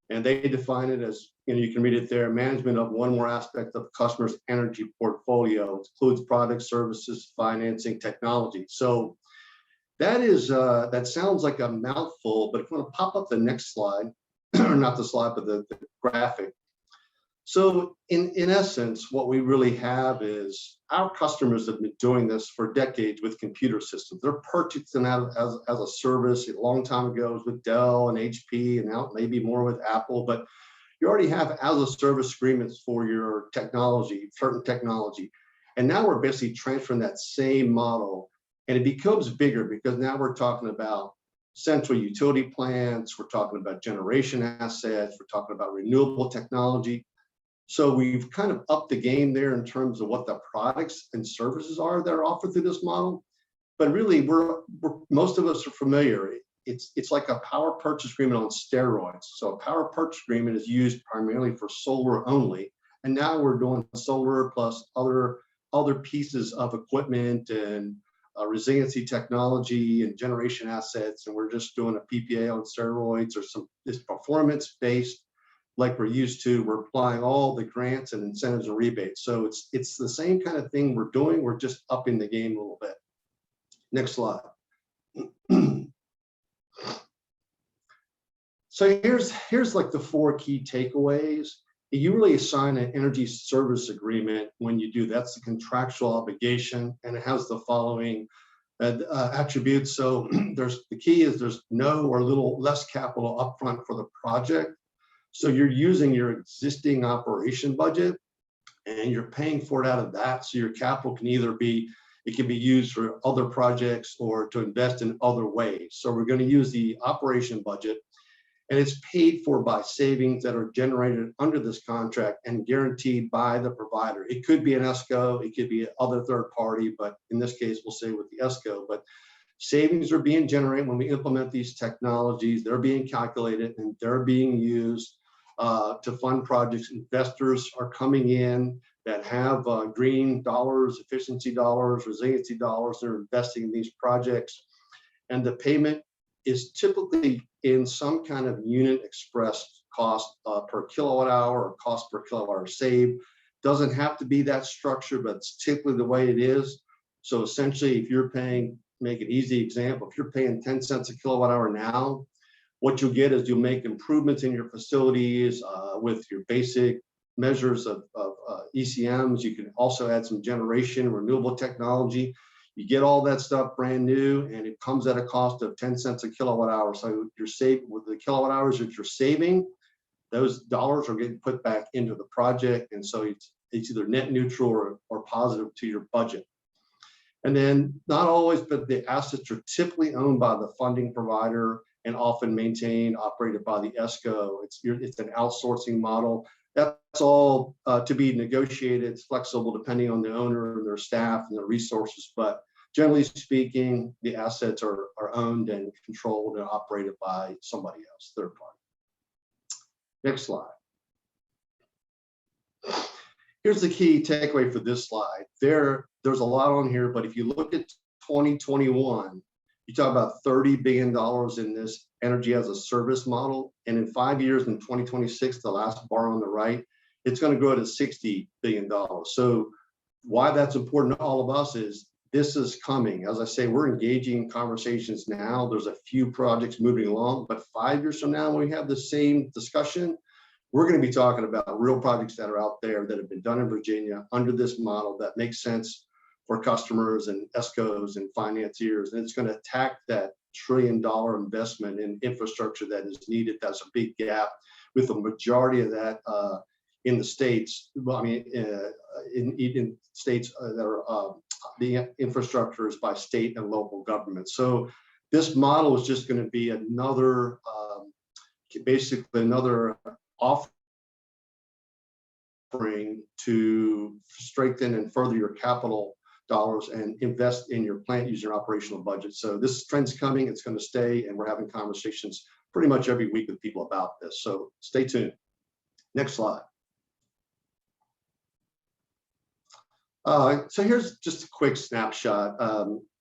and they define it as, you can read it there, management of one more aspect of the customer's energy portfolio. It includes products, services, financing, technology. So that sounds like a mouthful, but if you want to pop up the next slide, or not the slide, but the graphic. So in essence, what we really have is our customers have been doing this for decades with computer systems. They're purchasing that as a service. A long time ago, it was with Dell and HP, and now maybe more with Apple, but you already have as a service agreements for your technology, certain technology. And now we're basically transferring that same model. And it becomes bigger because now we're talking about central utility plants, we're talking about generation assets, we're talking about renewable technology. So we've kind of upped the game there in terms of what the products and services are that are offered through this model. But really, most of us are familiar. it's like a power purchase agreement on steroids. So a power purchase agreement is used primarily for solar only, and now we're doing solar plus other pieces of equipment and resiliency technology and generation assets, and we're just doing a PPA on steroids or this performance based like we're used to. We're applying all the grants and incentives and rebates. So it's the same kind of thing we're doing. We're just upping the game a little bit. Next slide. So here's like the 4 key takeaways. You really assign an energy service agreement when you do. That's the contractual obligation, and it has the following attributes. So the key is there's no or less capital upfront for the project. So you're using your existing operation budget and you're paying for it out of that. So your capital can either be, it can be used for other projects or to invest in other ways. So we're going to use the operation budget, and it's paid for by savings that are generated under this contract and guaranteed by the provider. It could be an ESCO, it could be other third party, but in this case, we'll say with the ESCO. But savings are being generated when we implement these technologies. They're being calculated and they're being used to fund projects. Investors are coming in that have green dollars, efficiency dollars, resiliency dollars. They're investing in these projects, and the payment is typically in some kind of unit expressed cost per kilowatt hour or cost per kilowatt hour saved. Doesn't have to be that structure, but it's typically the way it is. So essentially, if you're paying, make an easy example, if you're paying 10 cents a kilowatt hour now, what you'll get is you'll make improvements in your facilities with your basic measures of ECMs. You can also add some generation, renewable technology. You get all that stuff brand new, and it comes at a cost of 10 cents a kilowatt hour. So you're saving with the kilowatt hours that you're saving, those dollars are getting put back into the project. And so it's either net neutral or positive to your budget. And then not always, but the assets are typically owned by the funding provider and often maintained, operated by the ESCO. It's an outsourcing model. That's all to be negotiated. It's flexible depending on the owner and their staff and their resources. But generally speaking, the assets are owned and controlled and operated by somebody else, third party. Next slide. Here's the key takeaway for this slide. There's a lot on here, but if you look at 2021, you talk about $30 billion in this energy as a service model. And in 5 years, in 2026, the last bar on the right, it's going to grow to $60 billion. So why that's important to all of us is this is coming. As I say, we're engaging in conversations now. There's a few projects moving along, but 5 years from now, when we have the same discussion, we're going to be talking about real projects that are out there that have been done in Virginia under this model that makes sense for customers and ESCOs and financiers. And it's going to attack that $1 trillion investment in infrastructure that is needed. That's a big gap, with the majority of that in the states. Well, I mean, in states that are the infrastructure is by state and local governments. So this model is just going to be another, basically another offering to strengthen and further your capital dollars and invest in your plant using your operational budget. So this trend's coming, it's going to stay, and we're having conversations pretty much every week with people about this. So stay tuned. Next slide. So here's just a quick snapshot.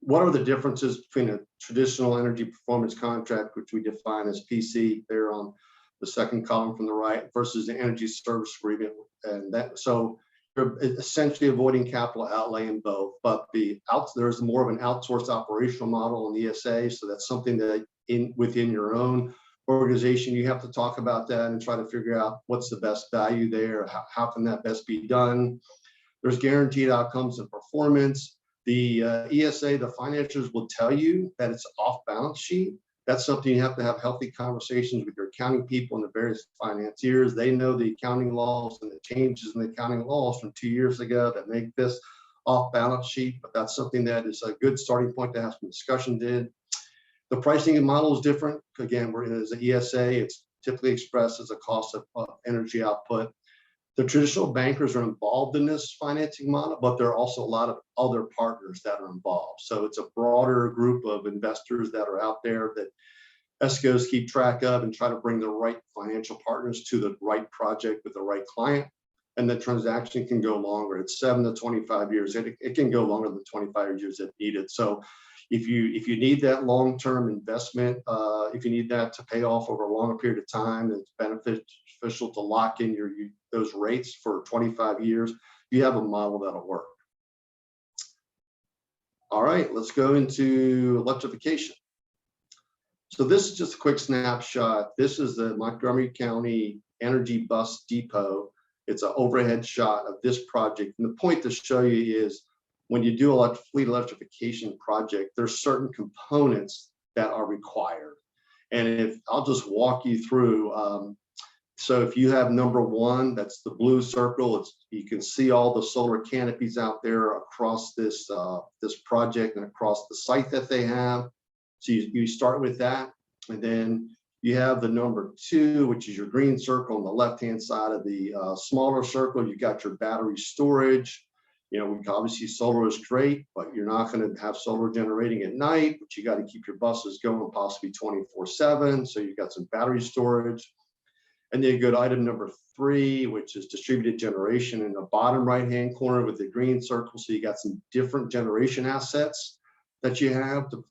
What are the differences between a traditional energy performance contract, which we define as PC there on the second column from the right, versus the energy service agreement? And that, so you're essentially avoiding capital outlay in both, but there's more of an outsourced operational model in the ESA. So that's something that within your own organization, you have to talk about that and try to figure out what's the best value there. How can that best be done? There's guaranteed outcomes and performance. The ESA, the financiers will tell you that it's off balance sheet. That's something you have to have healthy conversations with your accounting people and the various financiers. They know the accounting laws and the changes in the accounting laws from 2 years ago that make this off balance sheet, but that's something that is a good starting point to have some discussion in. The pricing model is different. Again, as an ESA, it's typically expressed as a cost of energy output. The traditional bankers are involved in this financing model, but there are also a lot of other partners that are involved. So it's a broader group of investors that are out there that ESCOs keep track of and try to bring the right financial partners to the right project with the right client. And the transaction can go longer. It's 7 to 25 years. It can go longer than 25 years if needed. So if you need that long-term investment, if you need that to pay off over a longer period of time, it's beneficial to lock in those rates for 25 years. You have a model that'll work. All right, let's go into electrification. So this is just a quick snapshot. This is the Montgomery County Energy Bus Depot. It's an overhead shot of this project. And the point to show you is when you do a fleet electrification project, there's certain components that are required. And if I'll just walk you through. So if you have number one, that's the blue circle, you can see all the solar canopies out there across this, this project and across the site that they have. So you start with that, and then you have the number two, which is your green circle on the left-hand side of the smaller circle. You've got your battery storage. You know, obviously solar is great, but you're not going to have solar generating at night, but you got to keep your buses going possibly 24/7. So you've got some battery storage. And then you go to item number three, which is distributed generation in the bottom right-hand corner with the green circle. So you got some different generation assets that you have to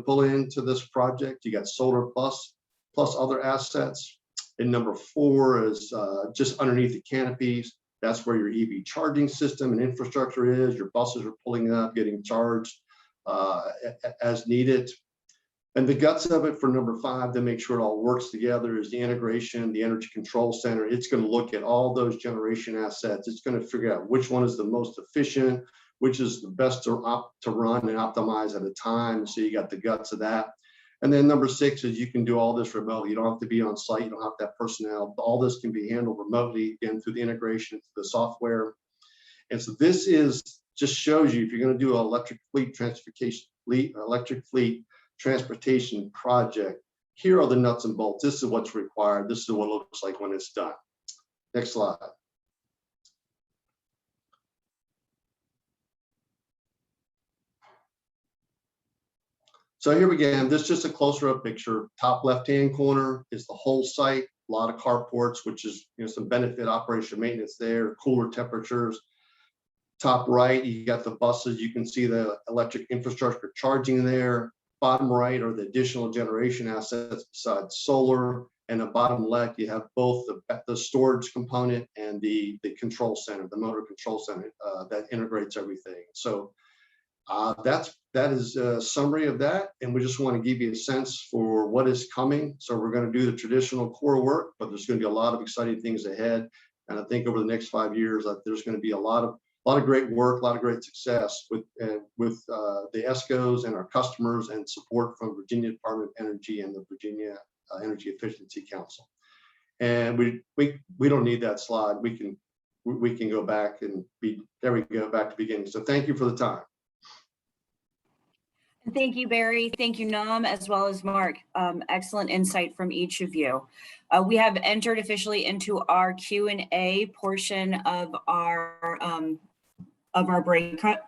pull into this project. You got solar plus other assets. And number four is just underneath the canopies. That's where your EV charging system and infrastructure is. Your buses are pulling up, getting charged as needed. And the guts of it for number five, to make sure it all works together, is the integration, the energy control center. It's going to look at all those generation assets. It's going to figure out which one is the most efficient, which is the best to run and optimize at a time. So you got the guts of that. And then number six is you can do all this remotely. You don't have to be on site. You don't have to have personnel. All this can be handled remotely, again, through the integration, through the software. And so this just shows you, if you're going to do an electric fleet transportation project, here are the nuts and bolts. This is what's required. This is what it looks like when it's done. Next slide. So here we go. This is just a closer up picture. Top left-hand corner is the whole site. A lot of carports, which is, you know, some benefit operation maintenance there, cooler temperatures. Top right, you got the buses. You can see the electric infrastructure charging there. Bottom right are the additional generation assets besides solar. And the bottom left, you have both the storage component and the control center, the motor control center that integrates everything. So that is a summary of that. And we just want to give you a sense for what is coming. So we're going to do the traditional core work, but there's going to be a lot of exciting things ahead. And I think over the next 5 years, there's going to be a lot of great work, a lot of great success with the ESCOs and our customers, and support from Virginia Department of Energy and the Virginia Energy Efficiency Council. And we don't need that slide. We can go back and there we go, back to beginning. So thank you for the time. Thank you, Barry. Thank you, Nam, as well as Mark. Excellent insight from each of you. We have entered officially into our Q&A portion of our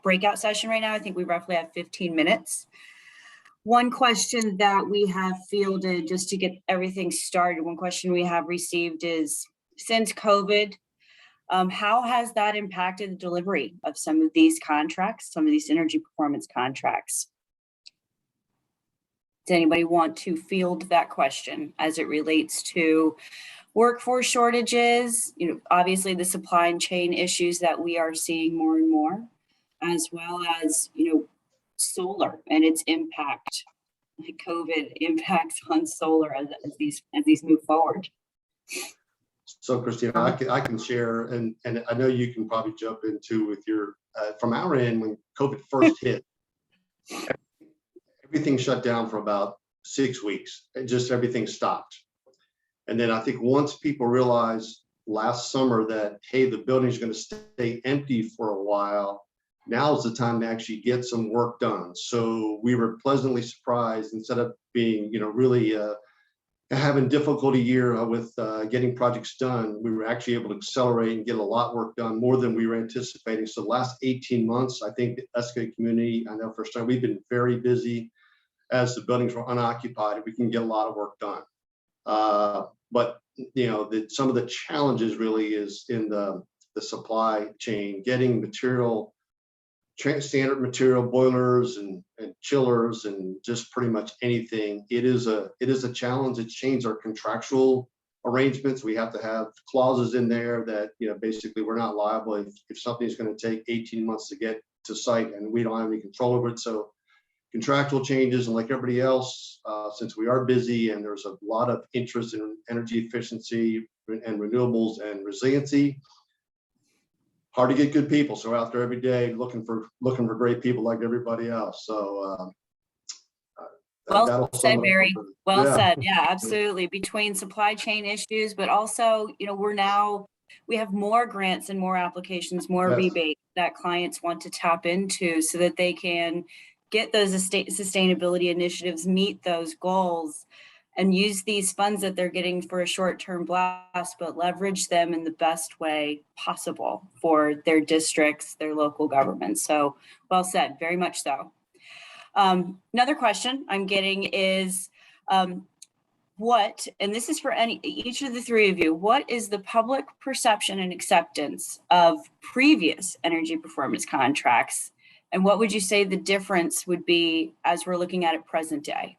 breakout session right now. I think we roughly have 15 minutes. One question that we have fielded, just to get everything started, one question we have received is, since COVID, how has that impacted the delivery of some of these contracts, some of these energy performance contracts? Does anybody want to field that question as it relates to workforce shortages, you know, obviously the supply chain issues that we are seeing more and more, as well as, you know, solar and its impact, like COVID impacts on solar as these move forward? So Christina, I can share, and I know you can probably jump into with your, from our end, when COVID first hit, everything shut down for about 6 weeks. Just everything stopped. And then I think once people realized last summer that, hey, the building's going to stay empty for a while, now is the time to actually get some work done. So we were pleasantly surprised. Instead of being, you know, really having difficulty year with getting projects done, we were actually able to accelerate and get a lot of work done, more than we were anticipating. So the last 18 months, I think the ESCO community, I know for sure, we've been very busy. as the buildings were unoccupied, we can get a lot of work done. But some of the challenges really is in the supply chain, getting material, standard material, boilers and chillers and just pretty much anything. It is a challenge. It's changed our contractual arrangements. We have to have clauses in there that basically we're not liable if something's going to take 18 months to get to site and we don't have any control over it. So contractual changes, and like everybody else, since we are busy and there's a lot of interest in energy efficiency and renewables and resiliency, hard to get good people. So we're out there every day looking for great people like everybody else. So well said, Barry. Well said. Yeah, absolutely. Between supply chain issues, but also, we have more grants and more applications, more rebates that clients want to tap into so that they can get those sustainability initiatives, meet those goals, and use these funds that they're getting for a short-term blast, but leverage them in the best way possible for their districts, their local governments. So well said, very much so. Another question I'm getting is, and this is for each of the three of you, what is the public perception and acceptance of previous energy performance contracts? And what would you say the difference would be as we're looking at it present day?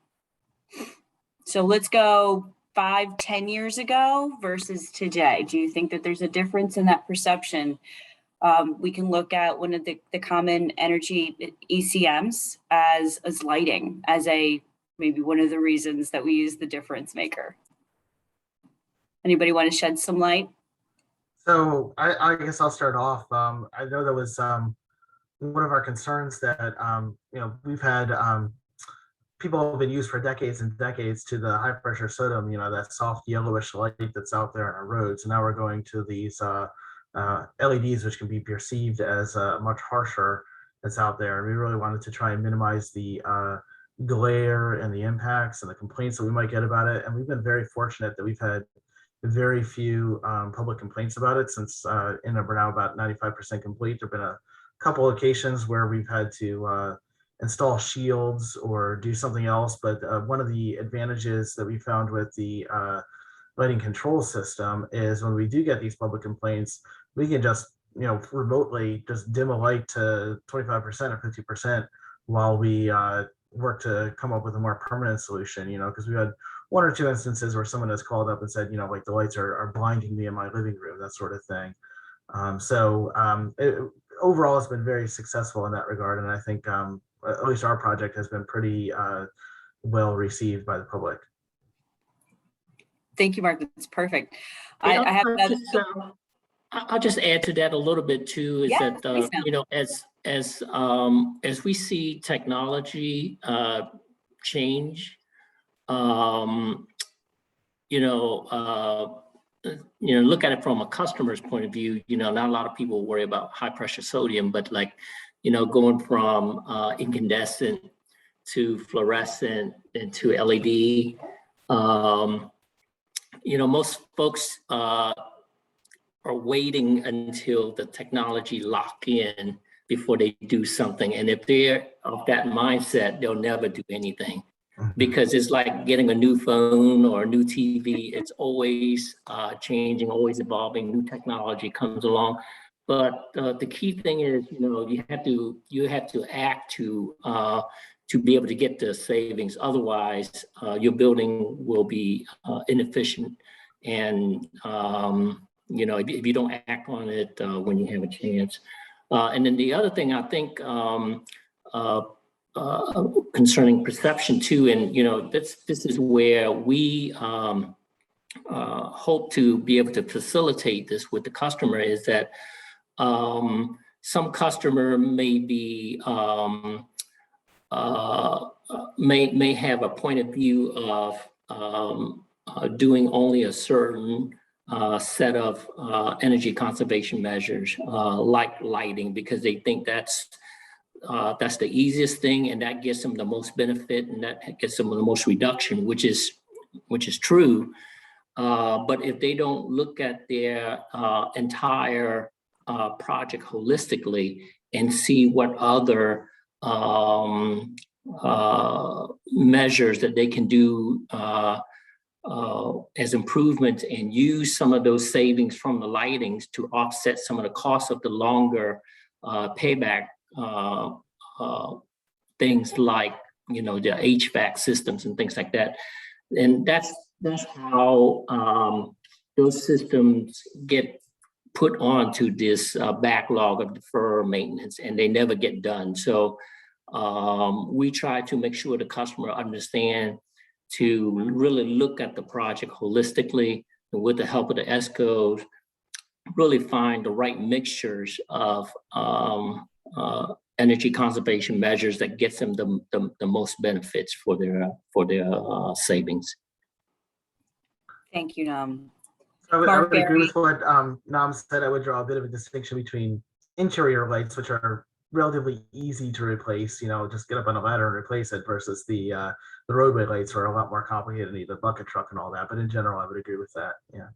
So let's go 5-10 years ago versus today. Do you think that there's a difference in that perception? We can look at one of the common energy ECMs as lighting, as maybe one of the reasons that we use the difference maker. Anybody want to shed some light? So I guess I'll start off. I know that was one of our concerns that we've had people have been used for decades and decades to the high pressure sodium, that soft yellowish light that's out there on our roads. And now we're going to these LEDs, which can be perceived as much harsher that's out there. And we really wanted to try and minimize the glare and the impacts and the complaints that we might get about it. And we've been very fortunate that we've had very few public complaints about it since we're now about 95% complete. There've been a couple locations where we've had to install shields or do something else. But one of the advantages that we found with the lighting control system is when we do get these public complaints, we can just, remotely just dim a light to 25% or 50% while we work to come up with a more permanent solution, because we had one or two instances where someone has called up and said, like the lights are blinding me in my living room, that sort of thing. Overall, it's been very successful in that regard. And I think at least our project has been pretty well received by the public. Thank you, Mark. That's perfect. I have another. I'll just add to that a little bit too. Is that as we see technology change, look at it from a customer's point of view. Not a lot of people worry about high pressure sodium, but going from incandescent to fluorescent and to LED. Most folks are waiting until the technology lock in before they do something. And if they're of that mindset, they'll never do anything, because it's like getting a new phone or a new TV. It's always changing, always evolving. New technology comes along. But the key thing is, you have to act to be able to get the savings. Otherwise, your building will be inefficient. And if you don't act on it when you have a chance. And then the other thing I think concerning perception too, and this is where we hope to be able to facilitate this with the customer, is that some customer may be may have a point of view of doing only a certain set of energy conservation measures, like lighting, because they think that's the easiest thing, and that gets them the most benefit, and that gets them the most reduction, which is true. But if they don't look at their entire project holistically and see what other measures that they can do as improvements and use some of those savings from the lightings to offset some of the costs of the longer payback things like, the HVAC systems and things like that. And that's how those systems get put onto this backlog of deferred maintenance, and they never get done. So we try to make sure the customer understand to really look at the project holistically, and with the help of the ESCOs, really find the right mixtures of energy conservation measures that gets them the most benefits for their savings. Thank you, Nam. I would Mark, agree Barry. with what Nam said. I would draw a bit of a distinction between interior lights, which are relatively easy to replace, just get up on a ladder and replace it, versus the roadway lights are a lot more complicated, need a bucket truck and all that. But in general, I would agree with that. Yeah.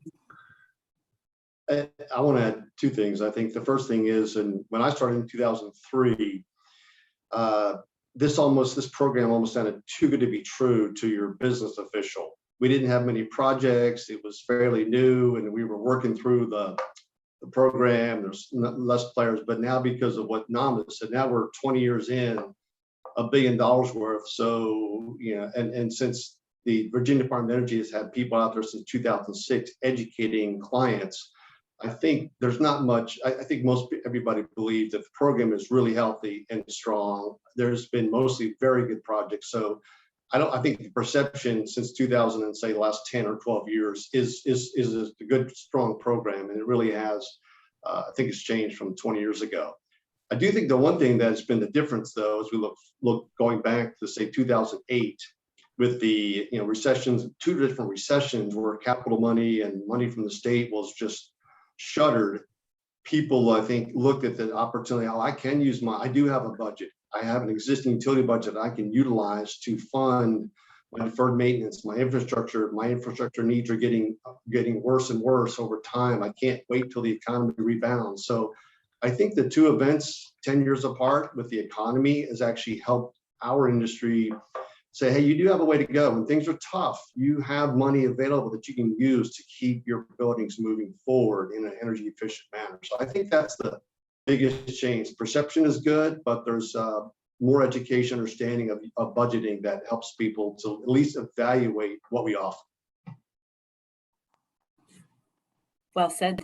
I want to add two things. I think the first thing is, and when I started in 2003, this program almost sounded too good to be true to your business official. We didn't have many projects. It was fairly new, and we were working through the program. There's less players, but now, because of what Nam said, now we're 20 years in, $1 billion worth. So, and since the Virginia Department of Energy has had people out there since 2006 educating clients, I think there's not much. I think everybody believes that the program is really healthy and strong. There's been mostly very good projects. So I think the perception since 2000 and say the last 10 or 12 years is a good, strong program. And it really has, I think it's changed from 20 years ago. I do think the one thing that's been the difference, though, as we look going back to say 2008 with the recessions, two different recessions where capital money and money from the state was just shuttered. People, I think, looked at the opportunity. I do have a budget. I have an existing utility budget I can utilize to fund my deferred maintenance, my infrastructure. My infrastructure needs are getting worse and worse over time. I can't wait till the economy rebounds. So I think the two events 10 years apart with the economy has actually helped our industry say, hey, you do have a way to go. When things are tough, you have money available that you can use to keep your buildings moving forward in an energy efficient manner. So I think that's the biggest change. Perception is good, but there's more education, understanding of budgeting that helps people to at least evaluate what we offer. Well said.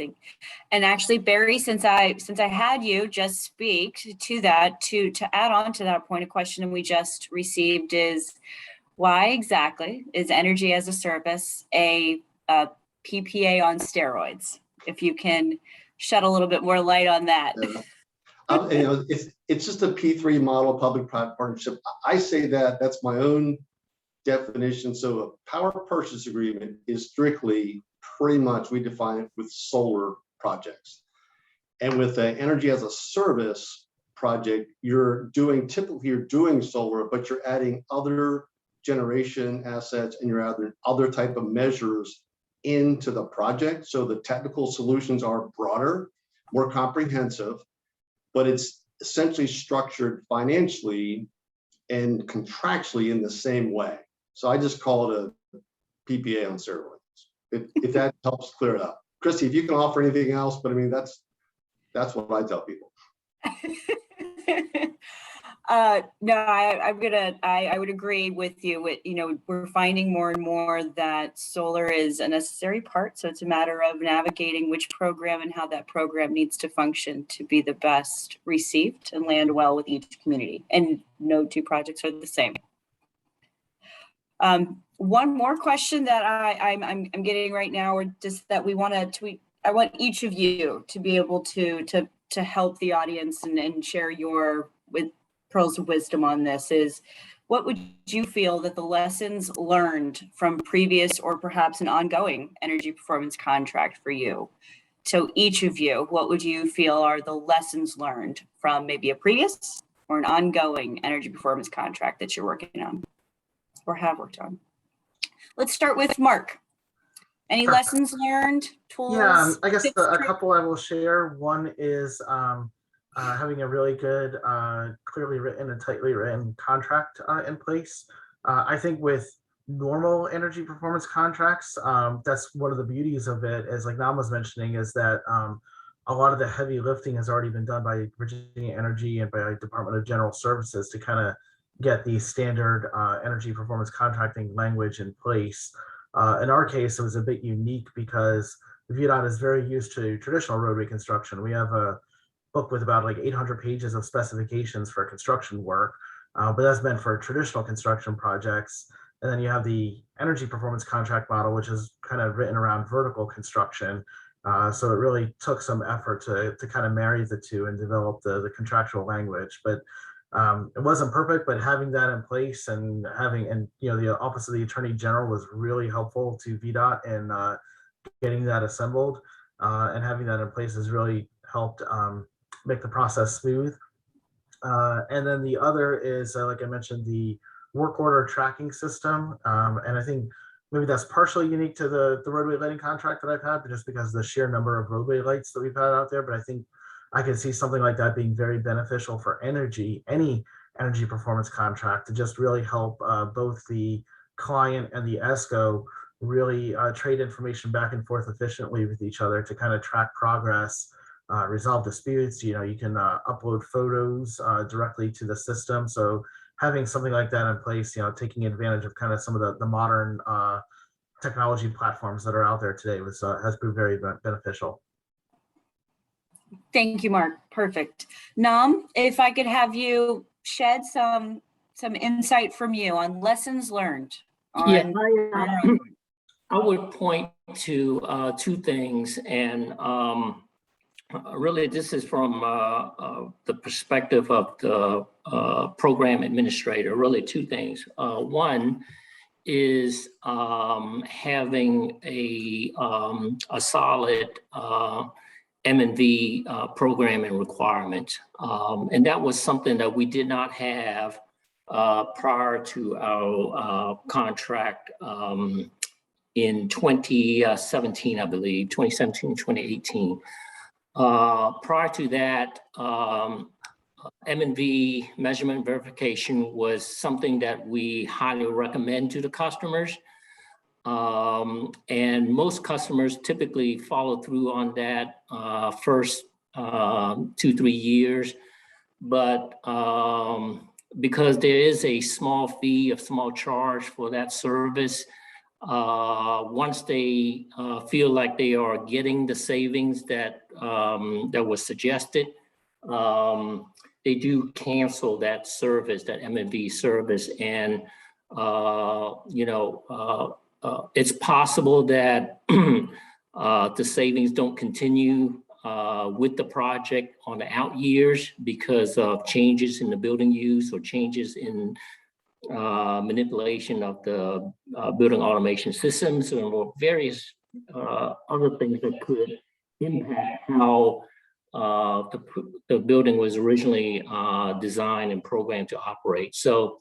And actually, Barry, since I had you just speak to that, to add on to that point, a question we just received is, why exactly is energy as a service a PPA on steroids? If you can shed a little bit more light on that. It's just a P3 model, public-private partnership. I say that's my own definition. So a power purchase agreement is strictly, pretty much, we define it with solar projects. And with the energy as a service project, typically you're doing solar, but you're adding other generation assets and you're adding other type of measures into the project. So the technical solutions are broader, more comprehensive, but it's essentially structured financially and contractually in the same way. So I just call it a PPA on steroids. If that helps clear it up. Christy, if you can offer anything else, but I mean, that's what I tell people. No, I would agree with you. We're finding more and more that solar is a necessary part. So it's a matter of navigating which program and how that program needs to function to be the best received and land well with each community. And no two projects are the same. One more question that I'm getting right now, or just that we want to tweet. I want each of you to be able to help the audience and share your with pearls of wisdom on this. Is what would you feel that the lessons learned from previous or perhaps an ongoing energy performance contract for you? So each of you, what would you feel are the lessons learned from maybe a previous or an ongoing energy performance contract that you're working on or have worked on? Let's start with Mark. Any Sure. lessons learned, tools? Yeah, I guess a couple I will share. One is having a really good, clearly written and tightly written contract in place. I think with normal energy performance contracts, that's one of the beauties of it, as like Nam was mentioning, is that a lot of the heavy lifting has already been done by Virginia Energy and by Department of General Services to kind of get the standard energy performance contracting language in place. In our case, it was a bit unique because VDOT is very used to traditional roadway construction. We have a book with about like 800 pages of specifications for construction work, but that's meant for traditional construction projects. And then you have the energy performance contract model, which is kind of written around vertical construction. So it really took some effort to kind of marry the two and develop the contractual language. But it wasn't perfect, but having that in place and the Office of the Attorney General was really helpful to VDOT in getting that assembled, and having that in place has really helped make the process smooth. And then the other is, like I mentioned, the work order tracking system. And I think maybe that's partially unique to the roadway lighting contract that I've had, but just because of the sheer number of roadway lights that we've had out there. But I think I can see something like that being very beneficial for any energy performance contract to just really help both the client and the ESCO really trade information back and forth efficiently with each other to kind of track progress, resolve disputes. You can upload photos directly to the system. So having something like that in place, taking advantage of kind of some of the modern technology platforms that are out there today has proved very beneficial. Thank you, Mark. Perfect. Nam, if I could have you shed some insight from you on lessons learned. Yeah, I would point to two things, and really this is from the perspective of the program administrator. Really two things. One is having a solid M&V program and requirement. And that was something that we did not have prior to our contract in 2017, I believe, 2017, 2018. Prior to that, M&V measurement verification was something that we highly recommend to the customers. And most customers typically follow through on that first 2-3 years. But because there is a small fee, a small charge for that service, once they feel like they are getting the savings that was suggested, they do cancel that service, that M&V service. And it's possible that the savings don't continue with the project on the out years because of changes in the building use or changes in manipulation of the building automation systems or various other things that could impact how the building was originally designed and programmed to operate. So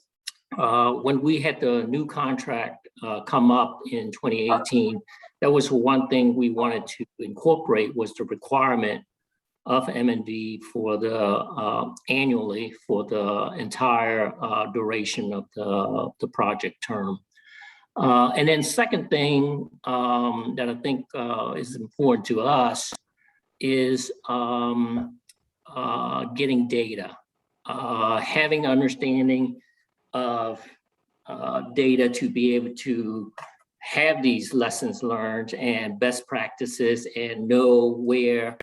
when we had the new contract come up in 2018, that was one thing we wanted to incorporate, was the requirement of M&V for the annually for the entire duration of the project term. And then second thing that I think is important to us is getting data, having understanding of data to be able to have these lessons learned and best practices and know where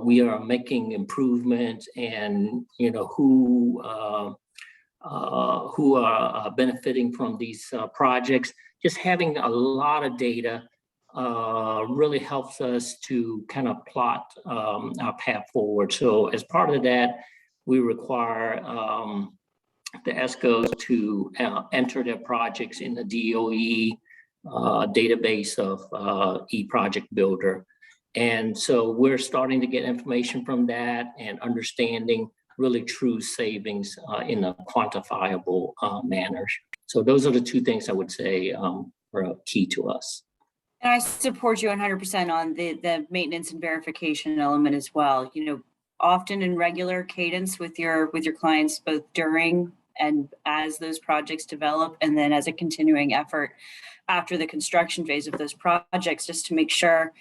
we are making improvements and who are benefiting from these projects. Just having a lot of data really helps us to kind of plot our path forward. So as part of that, we require the ESCOs to enter their projects in the DOE database of eProject Builder. And so we're starting to get information from that and understanding really true savings in a quantifiable manner. So those are the two things I would say are key to us. And I support you 100% on the maintenance and verification element as well. Often in regular cadence with your clients, both during And as those projects develop, and then as a continuing effort after the construction phase of those projects, just to make sure,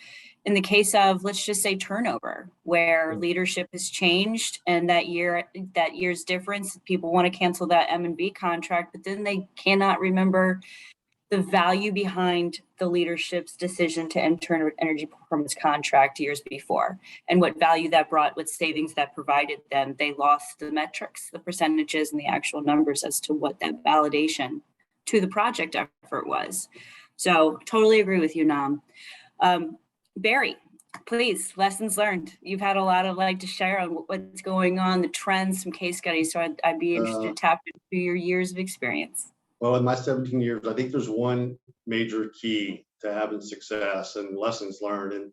in the case of, let's just say, turnover, where leadership has changed and that year's difference, people want to cancel that M&B contract, but then they cannot remember the value behind the leadership's decision to enter an energy performance contract years before, and what value that brought, what savings that provided them. They lost the metrics, the percentages, and the actual numbers as to what that validation to the project effort was. So totally agree with you, Nam. Barry, please, lessons learned. You've had a lot of to share on what's going on, the trends, some case studies. So I'd be interested to tap into your years of experience. Well, in my 17 years, I think there's one major key to having success and lessons learned. And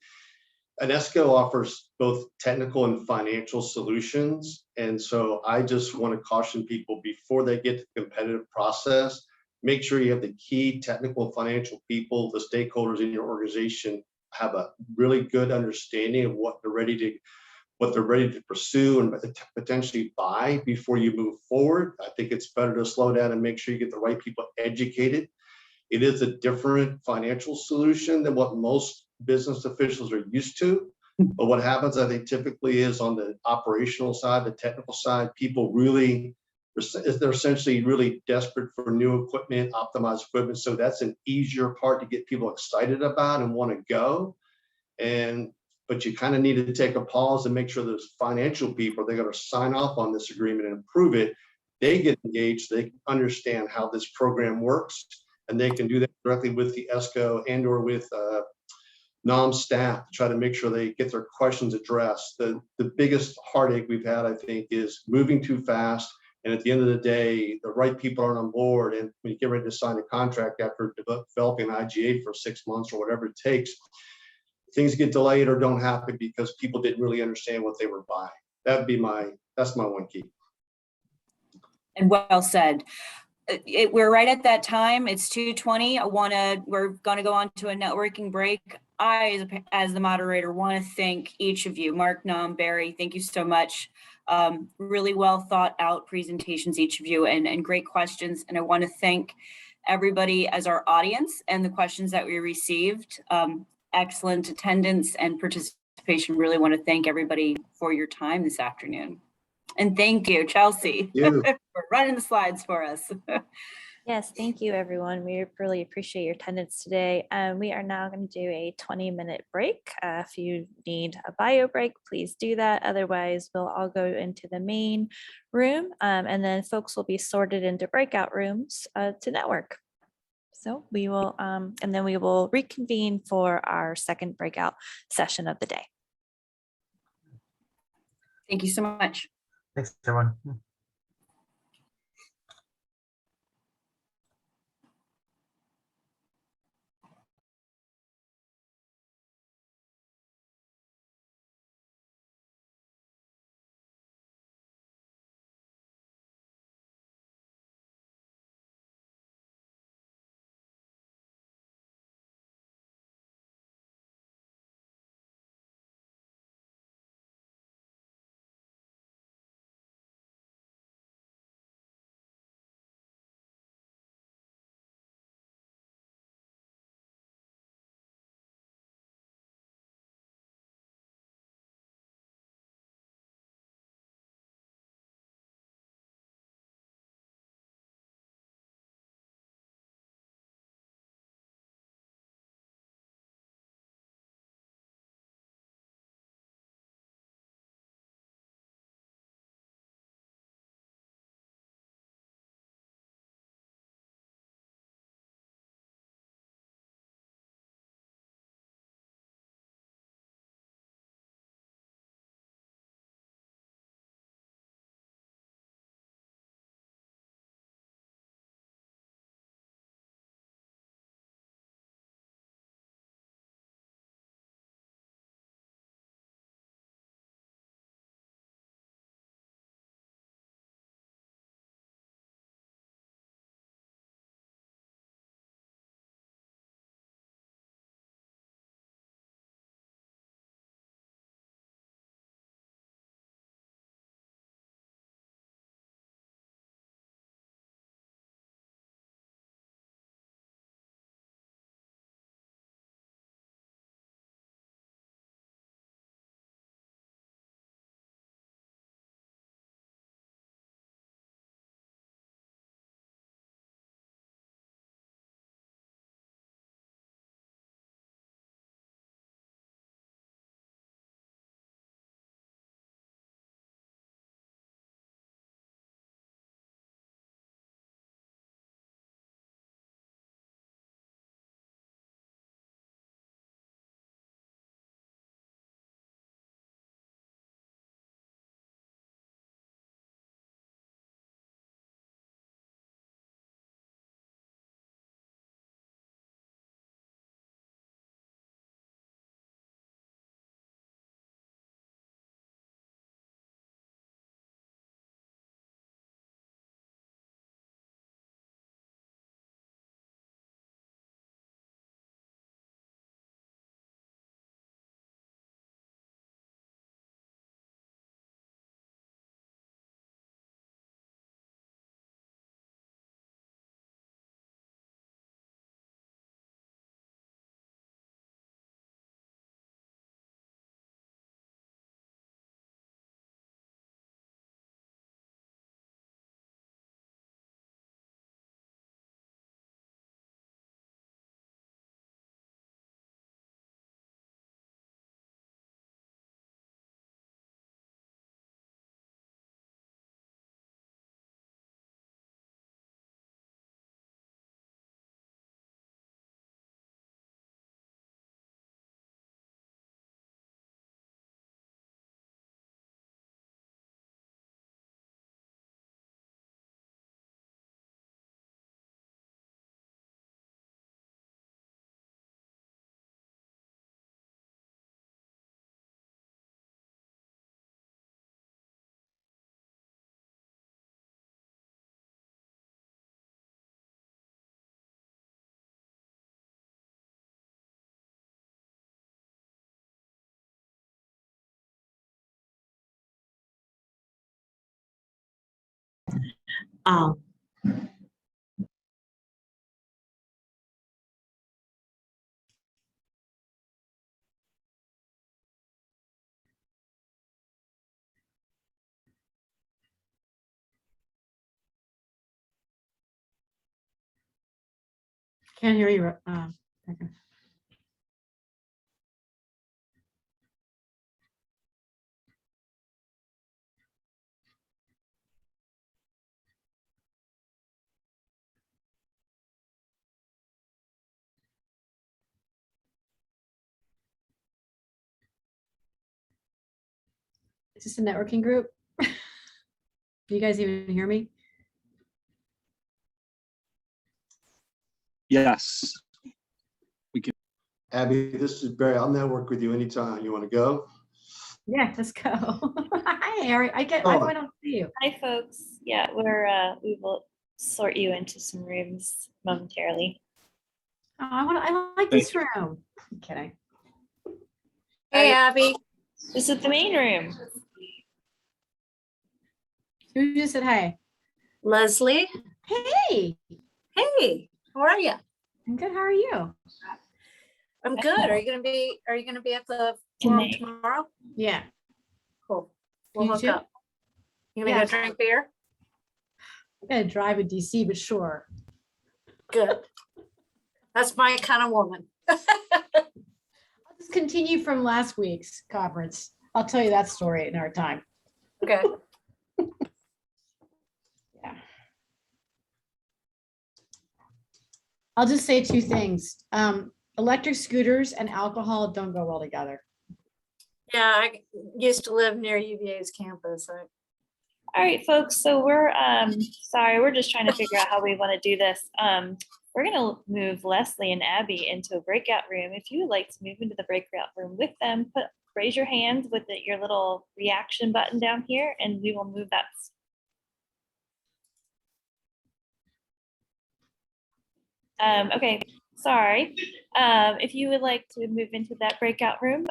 an ESCO offers both technical and financial solutions. And so I just want to caution people before they get to the competitive process, make sure you have the key technical and financial people, the stakeholders in your organization have a really good understanding of what they're ready to pursue and potentially buy before you move forward. I think it's better to slow down and make sure you get the right people educated. It is a different financial solution than what most business officials are used to. But what happens, I think, typically is on the operational side, the technical side, people they're essentially really desperate for new equipment, optimized equipment. So that's an easier part to get people excited about and want to go. But you kind of need to take a pause and make sure those financial people, they're going to sign off on this agreement and approve it. They get engaged, they understand how this program works, and they can do that directly with the ESCO and or with NOM staff to try to make sure they get their questions addressed. The biggest heartache we've had, I think, is moving too fast. And at the end of the day, the right people aren't on board. And when you get ready to sign a contract after developing an IGA for 6 months or whatever it takes, things get delayed or don't happen because people didn't really understand what they were buying. That's my one key. And well said. We're right at that time. It's 2:20. We're going to go on to a networking break. I, as the moderator, want to thank each of you, Mark, Nam, Barry. Thank you so much. Really well thought out presentations, each of you, and great questions. And I want to thank everybody as our audience and the questions that we received. Excellent attendance and participation. Really want to thank everybody for your time this afternoon. And thank you, Chelsea, for running the slides for us. Yes, thank you, everyone. We really appreciate your attendance today. We are now going to do a 20-minute break. If you need a bio break, please do that. Otherwise, we'll all go into the main room, and then folks will be sorted into breakout rooms to network. So we will, and then we will reconvene for our second breakout session of the day. Thank you so much. Thanks, everyone. Um, Can't hear you. Okay. Is this a networking group? Can you guys even hear me? Yes. Abby, this is Barry. I'll network with you anytime. You want to go? Yeah, let's go. Hi, Harry. I Oh. don't see you. Hi, folks. Yeah, we will sort you into some rooms momentarily. Oh, I like this room. I'm kidding. hey, Abby. This is the main room. Who just said hey? Leslie. Hey, Hey, how are you? I'm good. How are you? I'm good. Are you gonna be at the Good forum night. tomorrow? Yeah. Cool. We'll You hook too? up. You gonna Yeah. go drink beer? I gotta drive to DC, but sure. Good. That's my kind of woman. I'll just continue from last week's conference. I'll tell you that story in our time. Okay. Yeah. I'll just say two things. Electric scooters and alcohol don't go well together. Yeah, I used to live near UVA's campus. All right, folks, so we're sorry, we're just trying to figure out how we want to do this. We're gonna move Leslie and Abby into a breakout room. If you would like to move into the breakout room with them, raise your hand with your little reaction button down here, and we will move that. Okay, sorry. If you would like to move into that breakout room,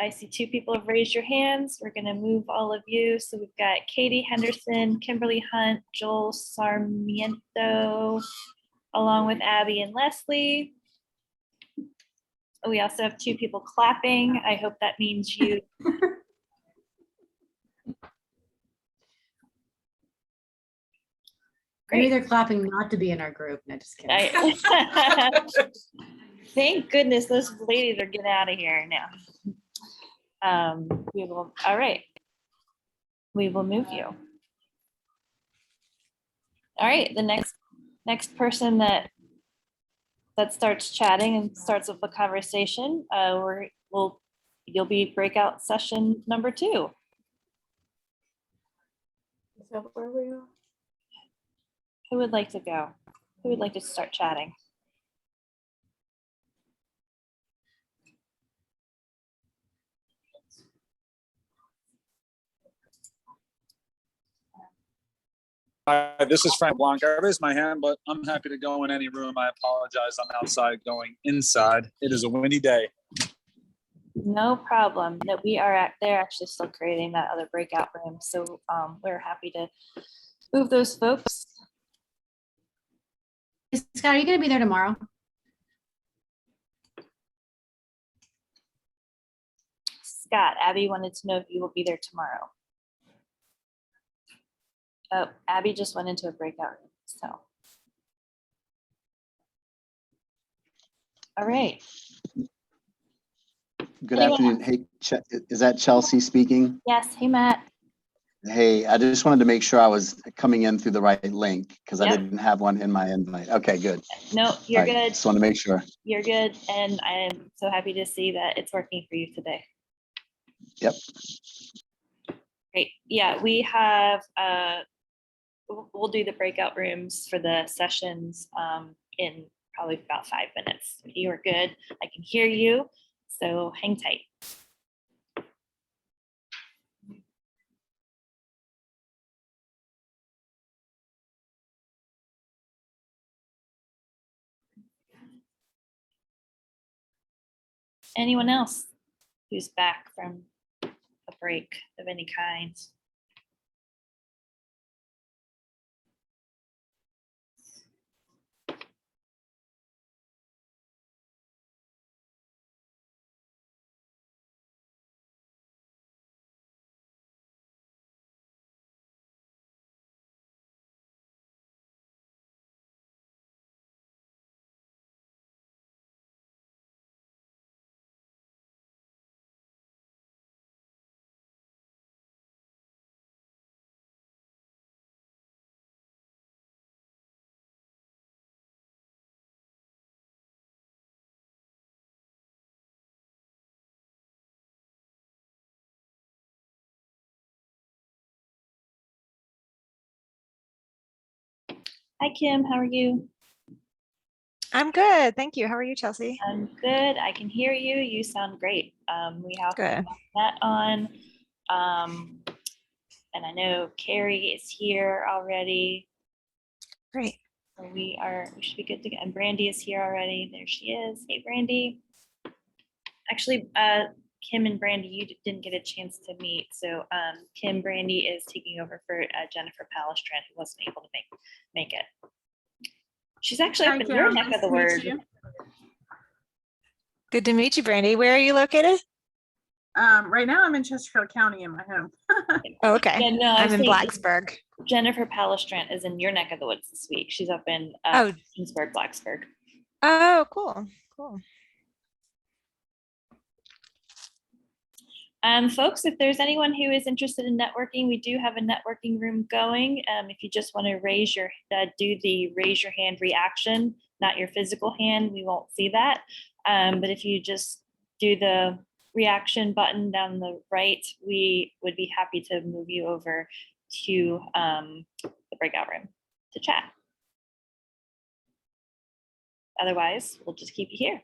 I see two people have raised your hands. We're gonna move all of you. So we've got Katie Henderson, Kimberly Hunt, Joel Sarmiento, along with Abby and Leslie. We also have two people clapping. I hope that means you. Maybe Great. they're clapping not to be in our group. No, just kidding. Thank goodness those ladies are getting out of here now. All right. We will move you. All right, the next person that starts chatting and starts with a conversation, you'll be breakout session number 2. Is that where we are? Who would like to go? Who would like to start chatting? Hi, this is Frank Blanc. I raised my hand, but I'm happy to go in any room. I apologize. I'm outside going inside. It is a windy day. No problem. No, they're actually still creating that other breakout room. So we're happy to move those folks. Scott, are you gonna be there tomorrow? Scott, Abby wanted to know if you will be there tomorrow. Oh, Abby just went into a breakout room, so. All right. Good Anyone afternoon. Hey, is that Chelsea speaking? Yes, hey, Matt. Hey, I just wanted to make sure I was coming in through the right link because I Yep. didn't have one in my invite. Okay, good. No, you're All right, good. just want to make sure. You're good. And I am so happy to see that it's working for you today. Yep. Great. Yeah, we have, we'll do the breakout rooms for the sessions in probably about 5 minutes. You are good. I can hear you. So hang tight. Anyone else who's back from a break of any kind? Hi, Kim. How are you? I'm good. Thank you. How are you, Chelsea? I'm good. I can hear you. You sound great. We have Good. that on. And I know Carrie is here already. Great. So we should be good to go. And Brandy is here already. There she is. Hey, Brandy. Actually, Kim and Brandy, you didn't get a chance to meet. So Kim Brandy is taking over for Jennifer Palestrant, who wasn't able to make it. She's actually up Hi, in your Kim. neck Nice of the to meet word. you. Good to meet you, Brandy. Where are you located? Right now I'm in Chesterfield County in my home. Oh, okay. Yeah, no, I'm in Blacksburg. Jennifer Palestrant is in your neck of the woods this week. She's up in Oh. Kingsburg, Blacksburg. Oh, cool. Cool. Folks, if there's anyone who is interested in networking, we do have a networking room going. If you just want to do the raise your hand reaction, not your physical hand, we won't see that. But if you just do the reaction button down the right, we would be happy to move you over to the breakout room to chat. Otherwise, we'll just keep you here.